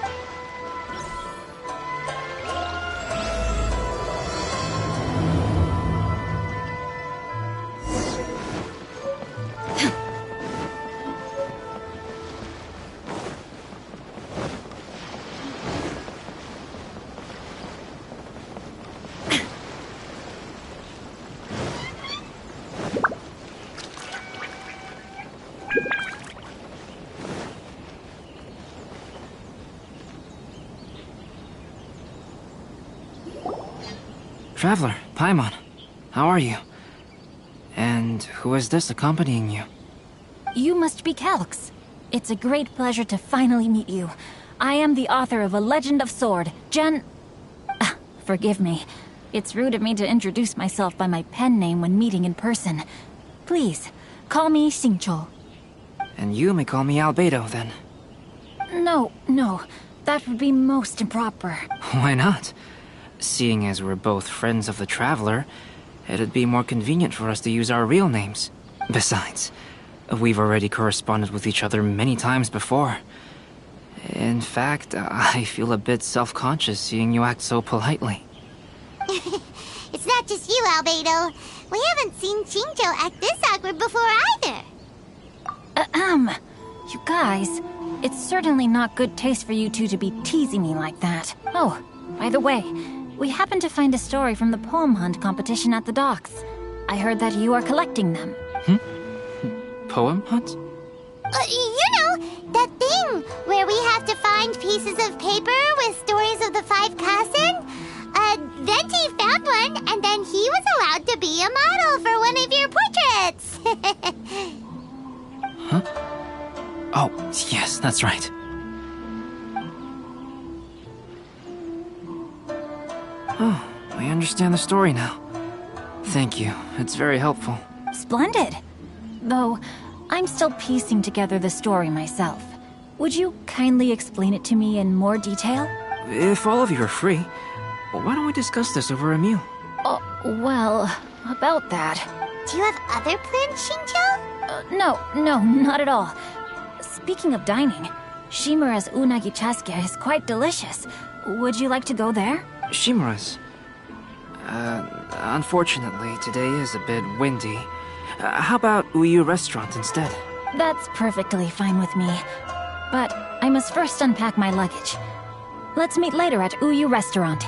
Traveler, Paimon, how are you? And who is this accompanying you? You must be Calx. It's a great pleasure to finally meet you. I am the author of A Legend of Sword, Forgive me. It's rude of me to introduce myself by my pen name when meeting in person. Please, call me Shincho. And you may call me Albedo, then. No. That would be most improper. Why not? Seeing as we're both friends of the Traveler, it'd be more convenient for us to use our real names. Besides, we've already corresponded with each other many times before. In fact, I feel a bit self-conscious seeing you act so politely. It's not just you, Albedo. We haven't seen Shincho act this awkward before either. You guys, it's certainly not good taste for you two to be teasing me like that. Oh, by the way, we happened to find a story from the poem hunt competition at the docks. I heard that you are collecting them. poem hunt? You know, that thing where we have to find pieces of paper with stories of the 5 Kasen? Venti found one, and then he was allowed to be a model for one of your portraits. Huh? Oh, yes, that's right. Oh, I understand the story now. Thank you. It's very helpful. Splendid. Though, I'm still piecing together the story myself. Would you kindly explain it to me in more detail? If all of you are free, why don't we discuss this over a meal? Well, about that. Do you have other plans, Xingqiu? No, not at all. Speaking of dining, Shimura's unagi chasuke is quite delicious. Would you like to go there? Shimura's? Unfortunately, today is a bit windy. How about Uyu Restaurant instead? That's perfectly fine with me. But I must first unpack my luggage. Let's meet later at Uyu Restaurant.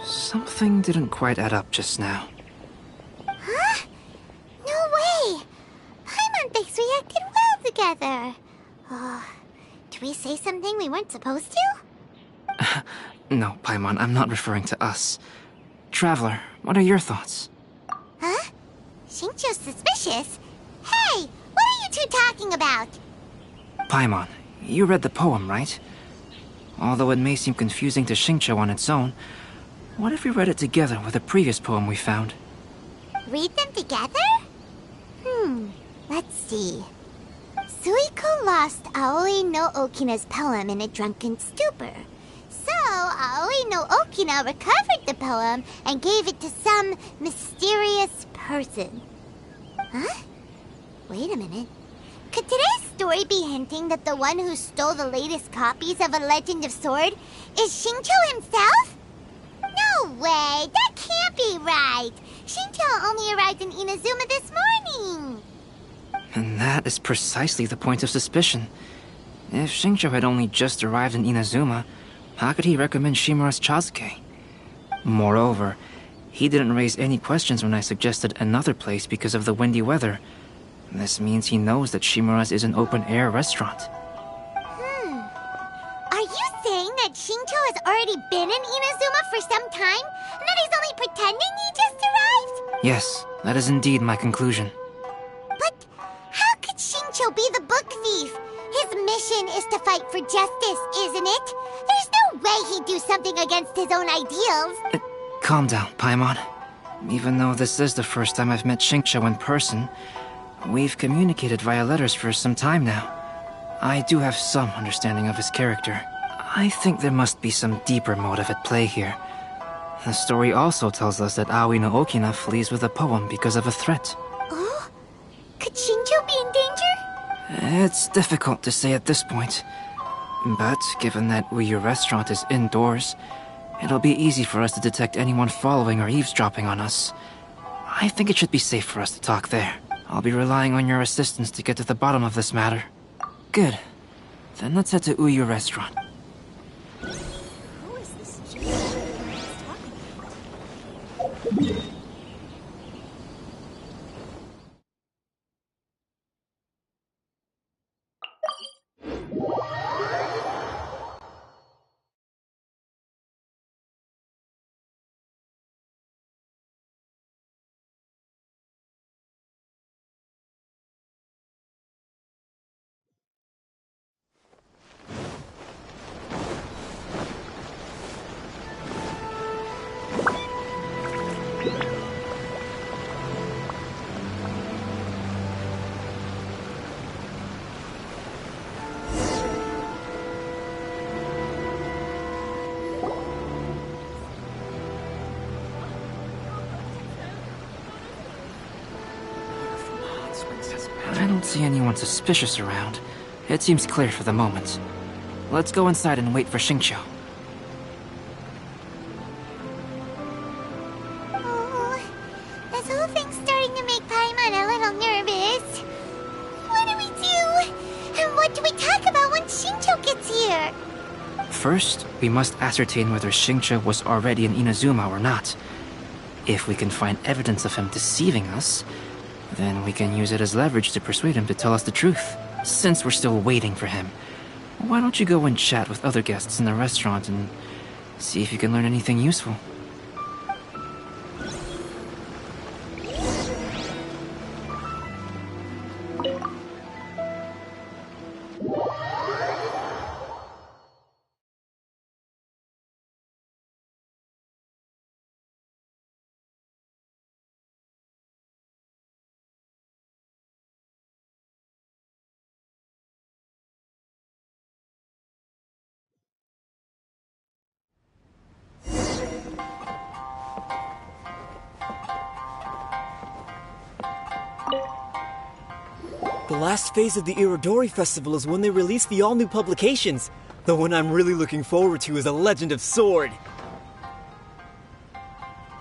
Something didn't quite add up just now. Huh? No way! Paimon thinks we acted well together. Did we say something we weren't supposed to? No, Paimon, I'm not referring to us. Traveler, what are your thoughts? Huh? Xingqiu's suspicious? Hey, what are you two talking about? Paimon, you read the poem, right? Although it may seem confusing to Xingqiu on its own, what if we read it together with a previous poem we found? Read them together? Let's see. Suiko lost Aoi no Okina's poem in a drunken stupor. So, Aoi no Okina recovered the poem and gave it to some mysterious person. Huh? Wait a minute. Could today's story be hinting that the one who stole the latest copies of A Legend of Sword is Xingqiu himself? No way! That can't be right! Xingqiu only arrived in Inazuma this morning! And that is precisely the point of suspicion. If Xingqiu had only just arrived in Inazuma, how could he recommend Shimura's chasuke? Moreover, he didn't raise any questions when I suggested another place because of the windy weather. This means he knows that Shimura's is an open-air restaurant. Are you saying that Xingqiu has already been in Inazuma for some time, and that he's only pretending he just arrived? Yes, that is indeed my conclusion. But how could Xingqiu be the book thief? His mission is to fight for justice, isn't it? There's no way he'd do something against his own ideals. Calm down, Paimon. Even though this is the first time I've met Xingqiu in person, we've communicated via letters for some time now. I do have some understanding of his character. I think there must be some deeper motive at play here. The story also tells us that Aoi no Okina flees with a poem because of a threat. Oh? Could Xingqiu be in danger? It's difficult to say at this point. But given that Uyu Restaurant is indoors, it'll be easy for us to detect anyone following or eavesdropping on us. I think it should be safe for us to talk there. I'll be relying on your assistance to get to the bottom of this matter. Good. Then let's head to Uyu Restaurant. Who is this talking about? I don't see anyone suspicious around. It seems clear for the moment. Let's go inside and wait for Xingqiu. Oh, this whole thing's starting to make Paimon a little nervous. What do we do? And what do we talk about when Xingqiu gets here? First, we must ascertain whether Xingqiu was already in Inazuma or not. If we can find evidence of him deceiving us, then we can use it as leverage to persuade him to tell us the truth. Since we're still waiting for him, why don't you go and chat with other guests in the restaurant and see if you can learn anything useful? The last phase of the Irodori Festival is when they release the all-new publications. The one I'm really looking forward to is A Legend of Sword.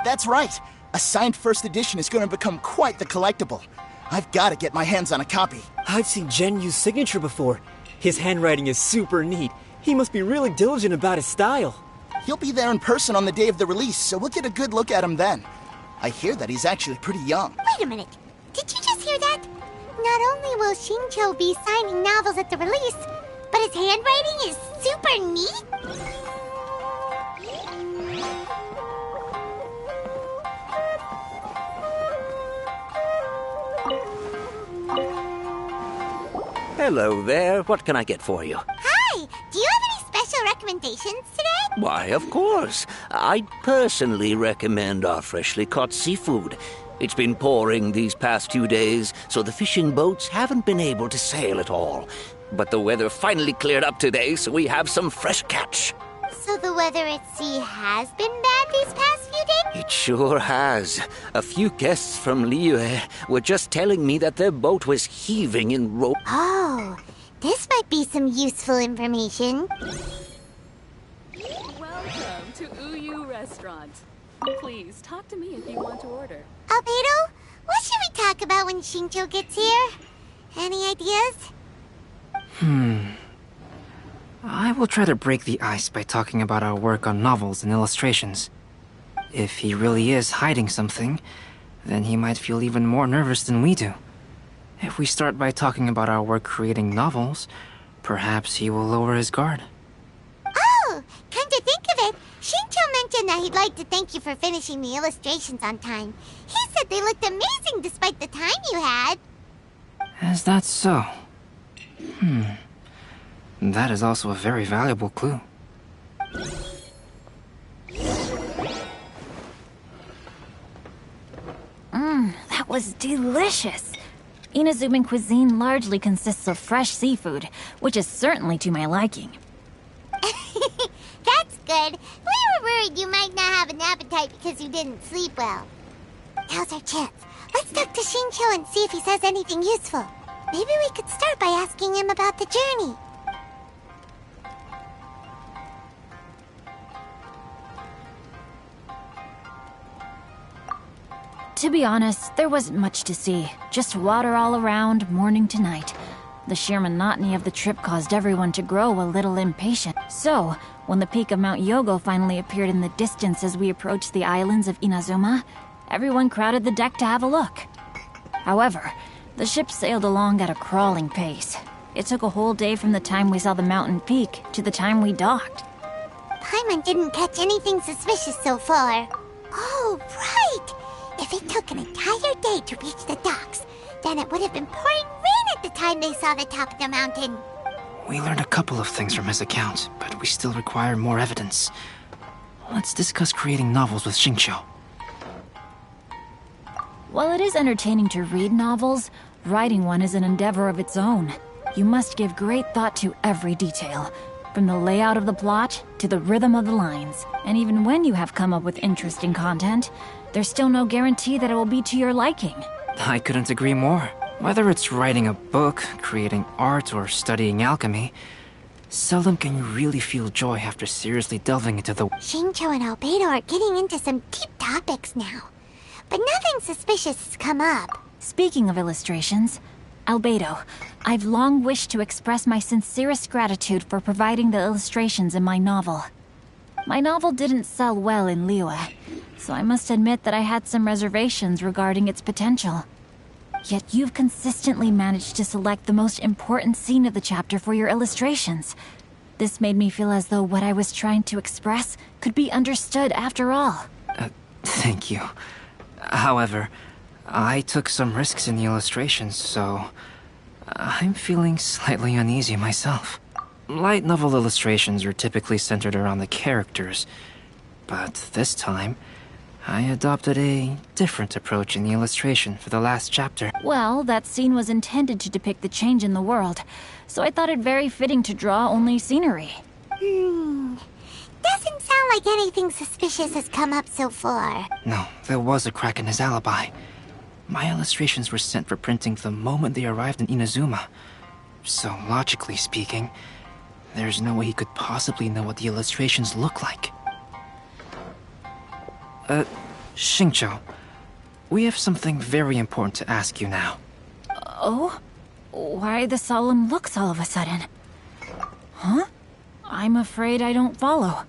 That's right. A signed first edition is going to become quite the collectible. I've got to get my hands on a copy. I've seen Jen use signature before. His handwriting is super neat. He must be really diligent about his style. He'll be there in person on the day of the release, so we'll get a good look at him then. I hear that he's actually pretty young. Wait a minute. Did you just hear that? Not only will Shincho be signing novels at the release, but his handwriting is super neat. Hello there. What can I get for you? Hi! Do you have any special recommendations today? Why, of course. I'd personally recommend our freshly caught seafood. It's been pouring these past few days, so the fishing boats haven't been able to sail at all. But the weather finally cleared up today, so we have some fresh catch. So the weather at sea has been bad these past few days? It sure has. A few guests from Liyue were just telling me that their boat was heaving in rope. Oh, this might be some useful information. Welcome to Uyu Restaurant. Please, talk to me if you want to order. Albedo, what should we talk about when Shincho gets here? Any ideas? I will try to break the ice by talking about our work on novels and illustrations. If he really is hiding something, then he might feel even more nervous than we do. If we start by talking about our work creating novels, perhaps he will lower his guard. Oh, come to think of it, Shincho mentioned that he'd like to thank you for finishing the illustrations on time. He said they looked amazing despite the time you had. Is that so? That is also a very valuable clue. That was delicious. Inazuman cuisine largely consists of fresh seafood, which is certainly to my liking. That's good. We were worried you might not have an appetite because you didn't sleep well. Now's our chance. Let's talk to Shincho and see if he says anything useful. Maybe we could start by asking him about the journey. To be honest, there wasn't much to see. Just water all around, morning to night. The sheer monotony of the trip caused everyone to grow a little impatient. So, when the peak of Mount Yogo finally appeared in the distance as we approached the islands of Inazuma, everyone crowded the deck to have a look. However, the ship sailed along at a crawling pace. It took a whole day from the time we saw the mountain peak to the time we docked. Paimon didn't catch anything suspicious so far. Oh, right! If it took an entire day to reach the docks, then it would have been pouring rain at the time they saw the top of the mountain. We learned a couple of things from his account, but we still require more evidence. Let's discuss creating novels with Shincho. While it is entertaining to read novels, writing one is an endeavor of its own. You must give great thought to every detail, from the layout of the plot to the rhythm of the lines. And even when you have come up with interesting content, there's still no guarantee that it will be to your liking. I couldn't agree more. Whether it's writing a book, creating art, or studying alchemy, seldom can you really feel joy after seriously delving into the... Shincho and Albedo are getting into some deep topics now, but nothing suspicious has come up. Speaking of illustrations, Albedo, I've long wished to express my sincerest gratitude for providing the illustrations in my novel. My novel didn't sell well in Liyue, so I must admit that I had some reservations regarding its potential. Yet you've consistently managed to select the most important scene of the chapter for your illustrations. This made me feel as though what I was trying to express could be understood after all. Thank you. However, I took some risks in the illustrations, so I'm feeling slightly uneasy myself. Light novel illustrations are typically centered around the characters, but this time, I adopted a different approach in the illustration for the last chapter. Well, that scene was intended to depict the change in the world, so I thought it very fitting to draw only scenery. Doesn't sound like anything suspicious has come up so far. No, there was a crack in his alibi. My illustrations were sent for printing the moment they arrived in Inazuma. So, logically speaking, there's no way he could possibly know what the illustrations look like. Xingqiu, we have something very important to ask you now. Oh? Why the solemn looks all of a sudden? Huh? I'm afraid I don't follow.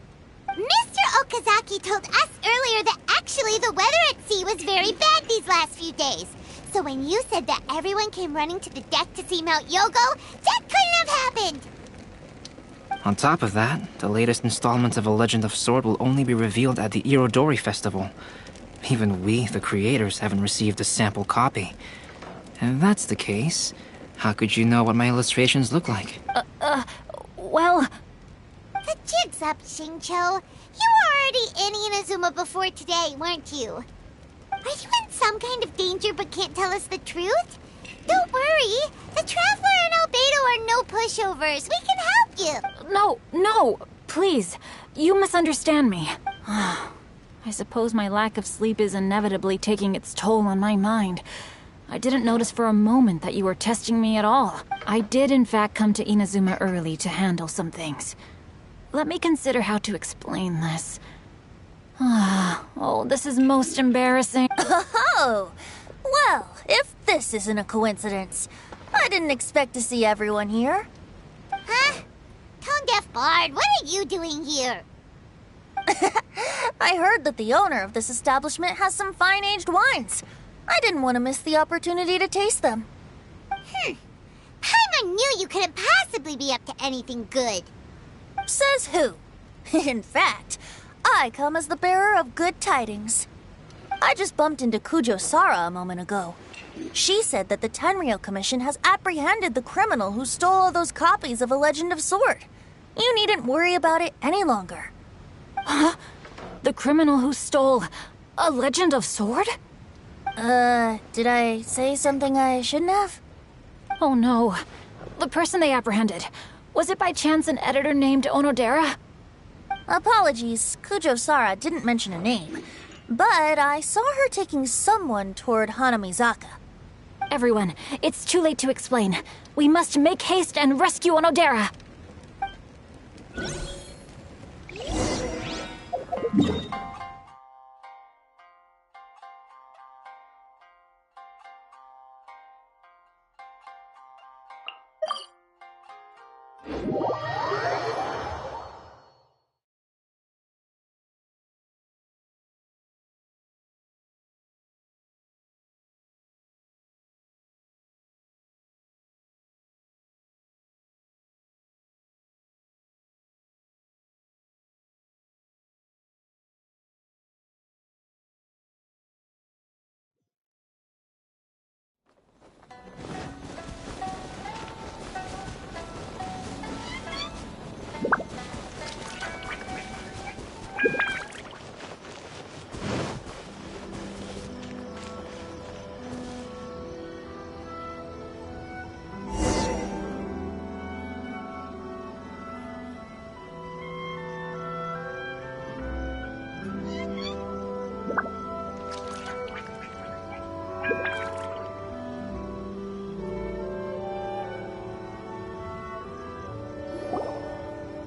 Mr. Okazaki told us earlier that actually the weather at sea was very bad these last few days. So when you said that everyone came running to the deck to see Mount Yogo, that couldn't have happened! On top of that, the latest installment of A Legend of Sword will only be revealed at the Irodori Festival. Even we, the creators, haven't received a sample copy. If that's the case, how could you know what my illustrations look like? Well... The jig's up, Xingqiu. You were already in Inazuma before today, weren't you? Are you in some kind of danger but can't tell us the truth? Don't worry. The Traveler and Albedo are no pushovers. We can help you. No, please. You misunderstand me. I suppose my lack of sleep is inevitably taking its toll on my mind. I didn't notice for a moment that you were testing me at all. I did in fact come to Inazuma early to handle some things. Let me consider how to explain this. Oh, this is most embarrassing. Oh, well, if this isn't a coincidence, I didn't expect to see everyone here. Huh? Tone-deaf Bard, what are you doing here? I heard that the owner of this establishment has some fine-aged wines. I didn't want to miss the opportunity to taste them. Paimon knew you couldn't possibly be up to anything good. Says who? In fact, I come as the bearer of good tidings. I just bumped into Kujo Sara a moment ago. She said that the Tenryou Commission has apprehended the criminal who stole all those copies of A Legend of Sword. You needn't worry about it any longer. Huh? The criminal who stole A Legend of Sword? Did I say something I shouldn't have? Oh no. The person they apprehended. Was it by chance an editor named Onodera? Apologies, Kujo Sara didn't mention a name. But I saw her taking someone toward Hanamizaka. Everyone, it's too late to explain. We must make haste and rescue Onodera.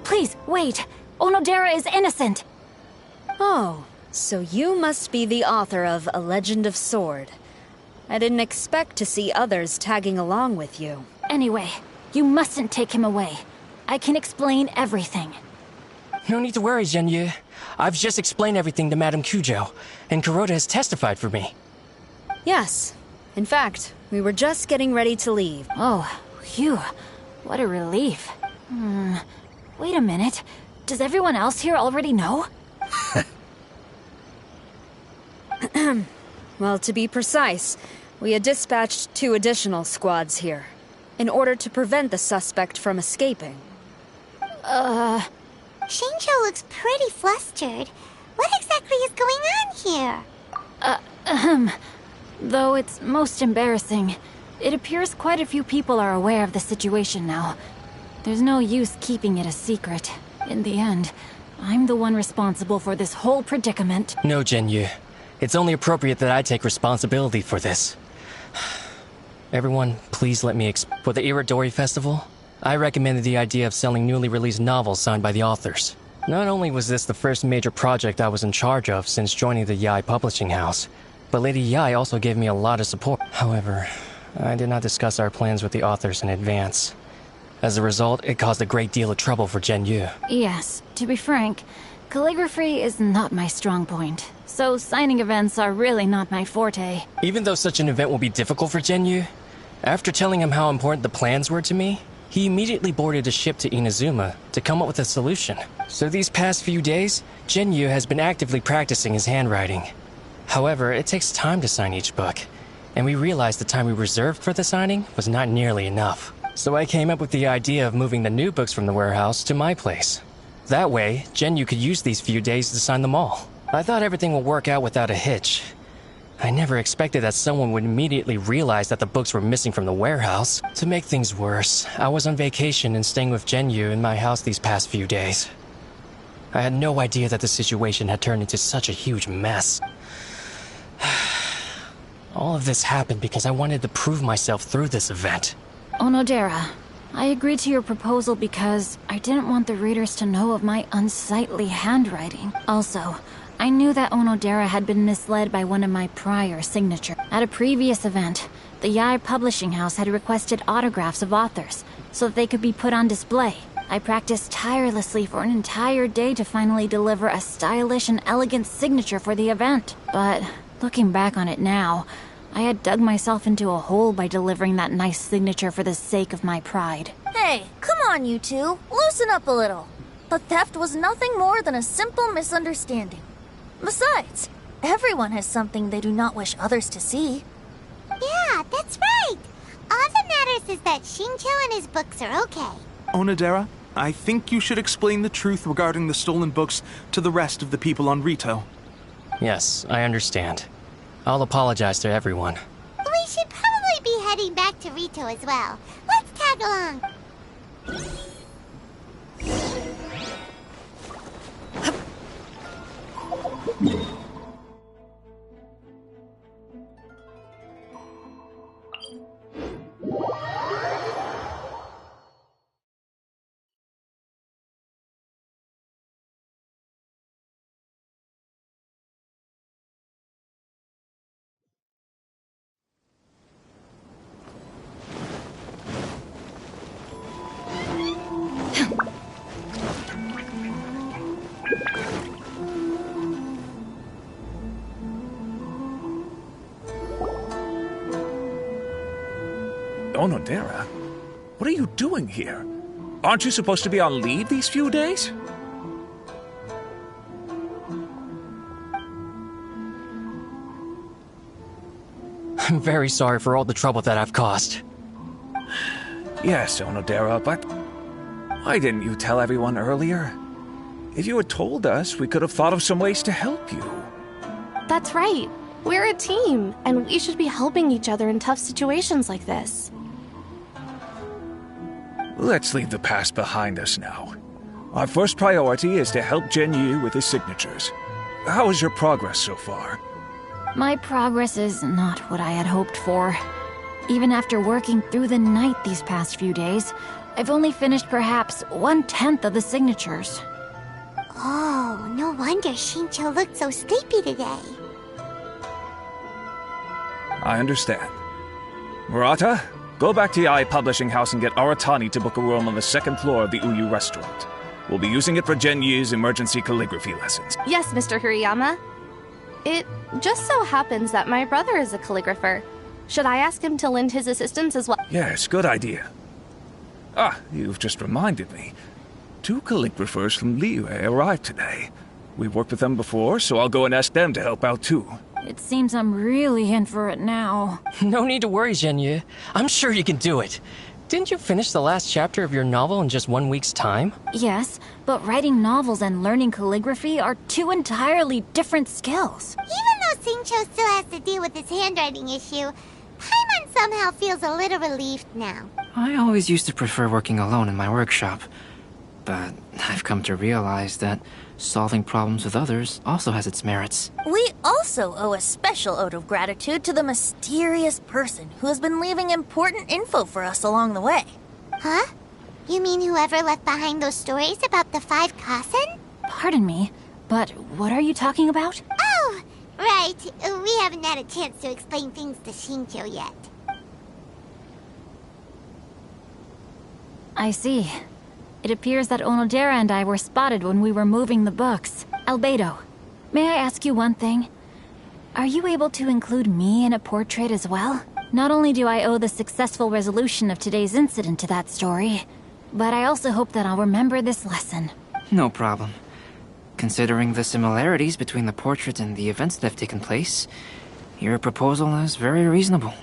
Please, wait. Onodera is innocent. Oh, so you must be the author of A Legend of Sword. I didn't expect to see others tagging along with you. Anyway, you mustn't take him away. I can explain everything. No need to worry, Zhenyu. I've just explained everything to Madame Kujou, and Kuroda has testified for me. Yes. In fact, we were just getting ready to leave. Oh, phew. What a relief. Wait a minute. Does everyone else here already know? Well, to be precise, we had dispatched 2 additional squads here, in order to prevent the suspect from escaping. Shincho looks pretty flustered. What exactly is going on here? Though it's most embarrassing, it appears quite a few people are aware of the situation now. There's no use keeping it a secret. In the end, I'm the one responsible for this whole predicament. No, Zhenyu. It's only appropriate that I take responsibility for this. Everyone, please let me For the Iridori Festival, I recommended the idea of selling newly released novels signed by the authors. Not only was this the first major project I was in charge of since joining the Yae Publishing House, but Lady Yae also gave me a lot of support. However, I did not discuss our plans with the authors in advance. As a result, it caused a great deal of trouble for Zhenyu. Yes, to be frank, calligraphy is not my strong point, so signing events are really not my forte. Even though such an event will be difficult for Zhenyu, after telling him how important the plans were to me, he immediately boarded a ship to Inazuma to come up with a solution. So these past few days, Zhenyu has been actively practicing his handwriting. However, it takes time to sign each book, and we realized the time we reserved for the signing was not nearly enough. So I came up with the idea of moving the new books from the warehouse to my place. That way, Zhenyu could use these few days to sign them all. I thought everything would work out without a hitch. I never expected that someone would immediately realize that the books were missing from the warehouse. To make things worse, I was on vacation and staying with Zhenyu in my house these past few days. I had no idea that the situation had turned into such a huge mess. All of this happened because I wanted to prove myself through this event. Onodera, I agreed to your proposal because I didn't want the readers to know of my unsightly handwriting. Also, I knew that Onodera had been misled by one of my prior signatures. At a previous event, the Yae Publishing House had requested autographs of authors so that they could be put on display. I practiced tirelessly for an entire day to finally deliver a stylish and elegant signature for the event. But looking back on it now, I had dug myself into a hole by delivering that nice signature for the sake of my pride. Hey, come on, you two. Loosen up a little. The theft was nothing more than a simple misunderstanding. Besides, everyone has something they do not wish others to see. Yeah, that's right. All that matters is that Shincho and his books are okay. Onodera, I think you should explain the truth regarding the stolen books to the rest of the people on Rito. Yes, I understand. I'll apologize to everyone. We should probably be heading back to Rito as well. Let's tag along. Onodera? What are you doing here? Aren't you supposed to be on leave these few days? I'm very sorry for all the trouble that I've caused. Yes, Onodera, but why didn't you tell everyone earlier? If you had told us, we could have thought of some ways to help you. That's right. We're a team, and we should be helping each other in tough situations like this. Let's leave the past behind us now. Our first priority is to help Zhenyu with his signatures. How is your progress so far? My progress is not what I had hoped for. Even after working through the night these past few days, I've only finished perhaps 1/10 of the signatures. Oh, no wonder Shincho looked so sleepy today. I understand. Murata, go back to Yae Publishing House and get Aratani to book a room on the second floor of the Uyu restaurant. We'll be using it for Genyu's emergency calligraphy lessons. Yes, Mr. Hirayama. It just so happens that my brother is a calligrapher. Should I ask him to lend his assistance as well? Yes, good idea. Ah, you've just reminded me. 2 calligraphers from Liyue arrived today. We've worked with them before, so I'll go and ask them to help out too. It seems I'm really in for it now. No need to worry, Genyu. I'm sure you can do it. Didn't you finish the last chapter of your novel in just 1 week's time? Yes, but writing novels and learning calligraphy are 2 entirely different skills. Even though Xingqiu still has to deal with his handwriting issue, Paimon somehow feels a little relieved now. I always used to prefer working alone in my workshop, but I've come to realize that solving problems with others also has its merits. We also owe a special ode of gratitude to the mysterious person who has been leaving important info for us along the way. Huh? You mean whoever left behind those stories about the 5 Kasen? Pardon me, but what are you talking about? Oh, right. We haven't had a chance to explain things to Xingqiu yet. I see. It appears that Onodera and I were spotted when we were moving the books. Albedo, may I ask you one thing? Are you able to include me in a portrait as well? Not only do I owe the successful resolution of today's incident to that story, but I also hope that I'll remember this lesson. No problem. Considering the similarities between the portrait and the events that have taken place, your proposal is very reasonable.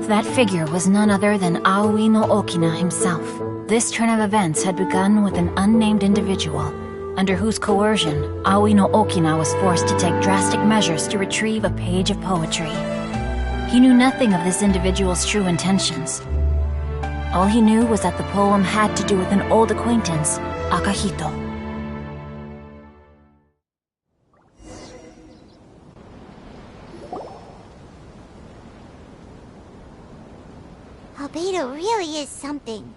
That figure was none other than Aoi no Okina himself. This turn of events had begun with an unnamed individual, under whose coercion, Aoi no Okina was forced to take drastic measures to retrieve a page of poetry. He knew nothing of this individual's true intentions. All he knew was that the poem had to do with an old acquaintance, Akahito. Albedo really is something.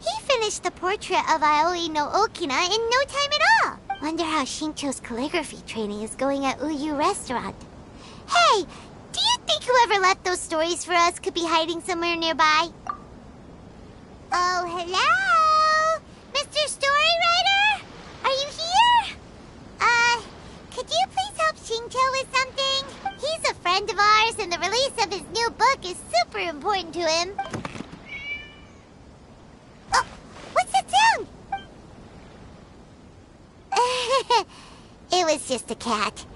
He finished the portrait of Aoi no Okina in no time at all. Wonder how Xingqiu's calligraphy training is going at Uyu Restaurant. Hey, do you think whoever left those stories for us could be hiding somewhere nearby? Oh, hello? Mr. Storywriter? Are you here? Could you please help Xingqiu with something? He's a friend of ours, and the release of his new book is super important to him. Oh, what's that sound? It was just a cat.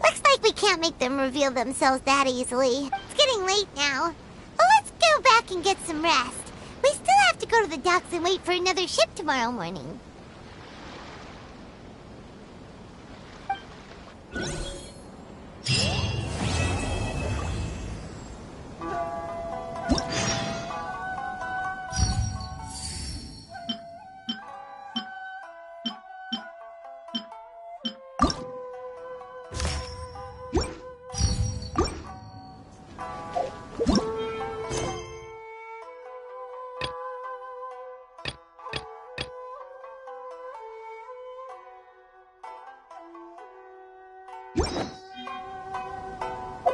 Looks like we can't make them reveal themselves that easily. It's getting late now. Well, let's go back and get some rest. We still have to go to the docks and wait for another ship tomorrow morning.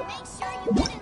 Make sure you get it.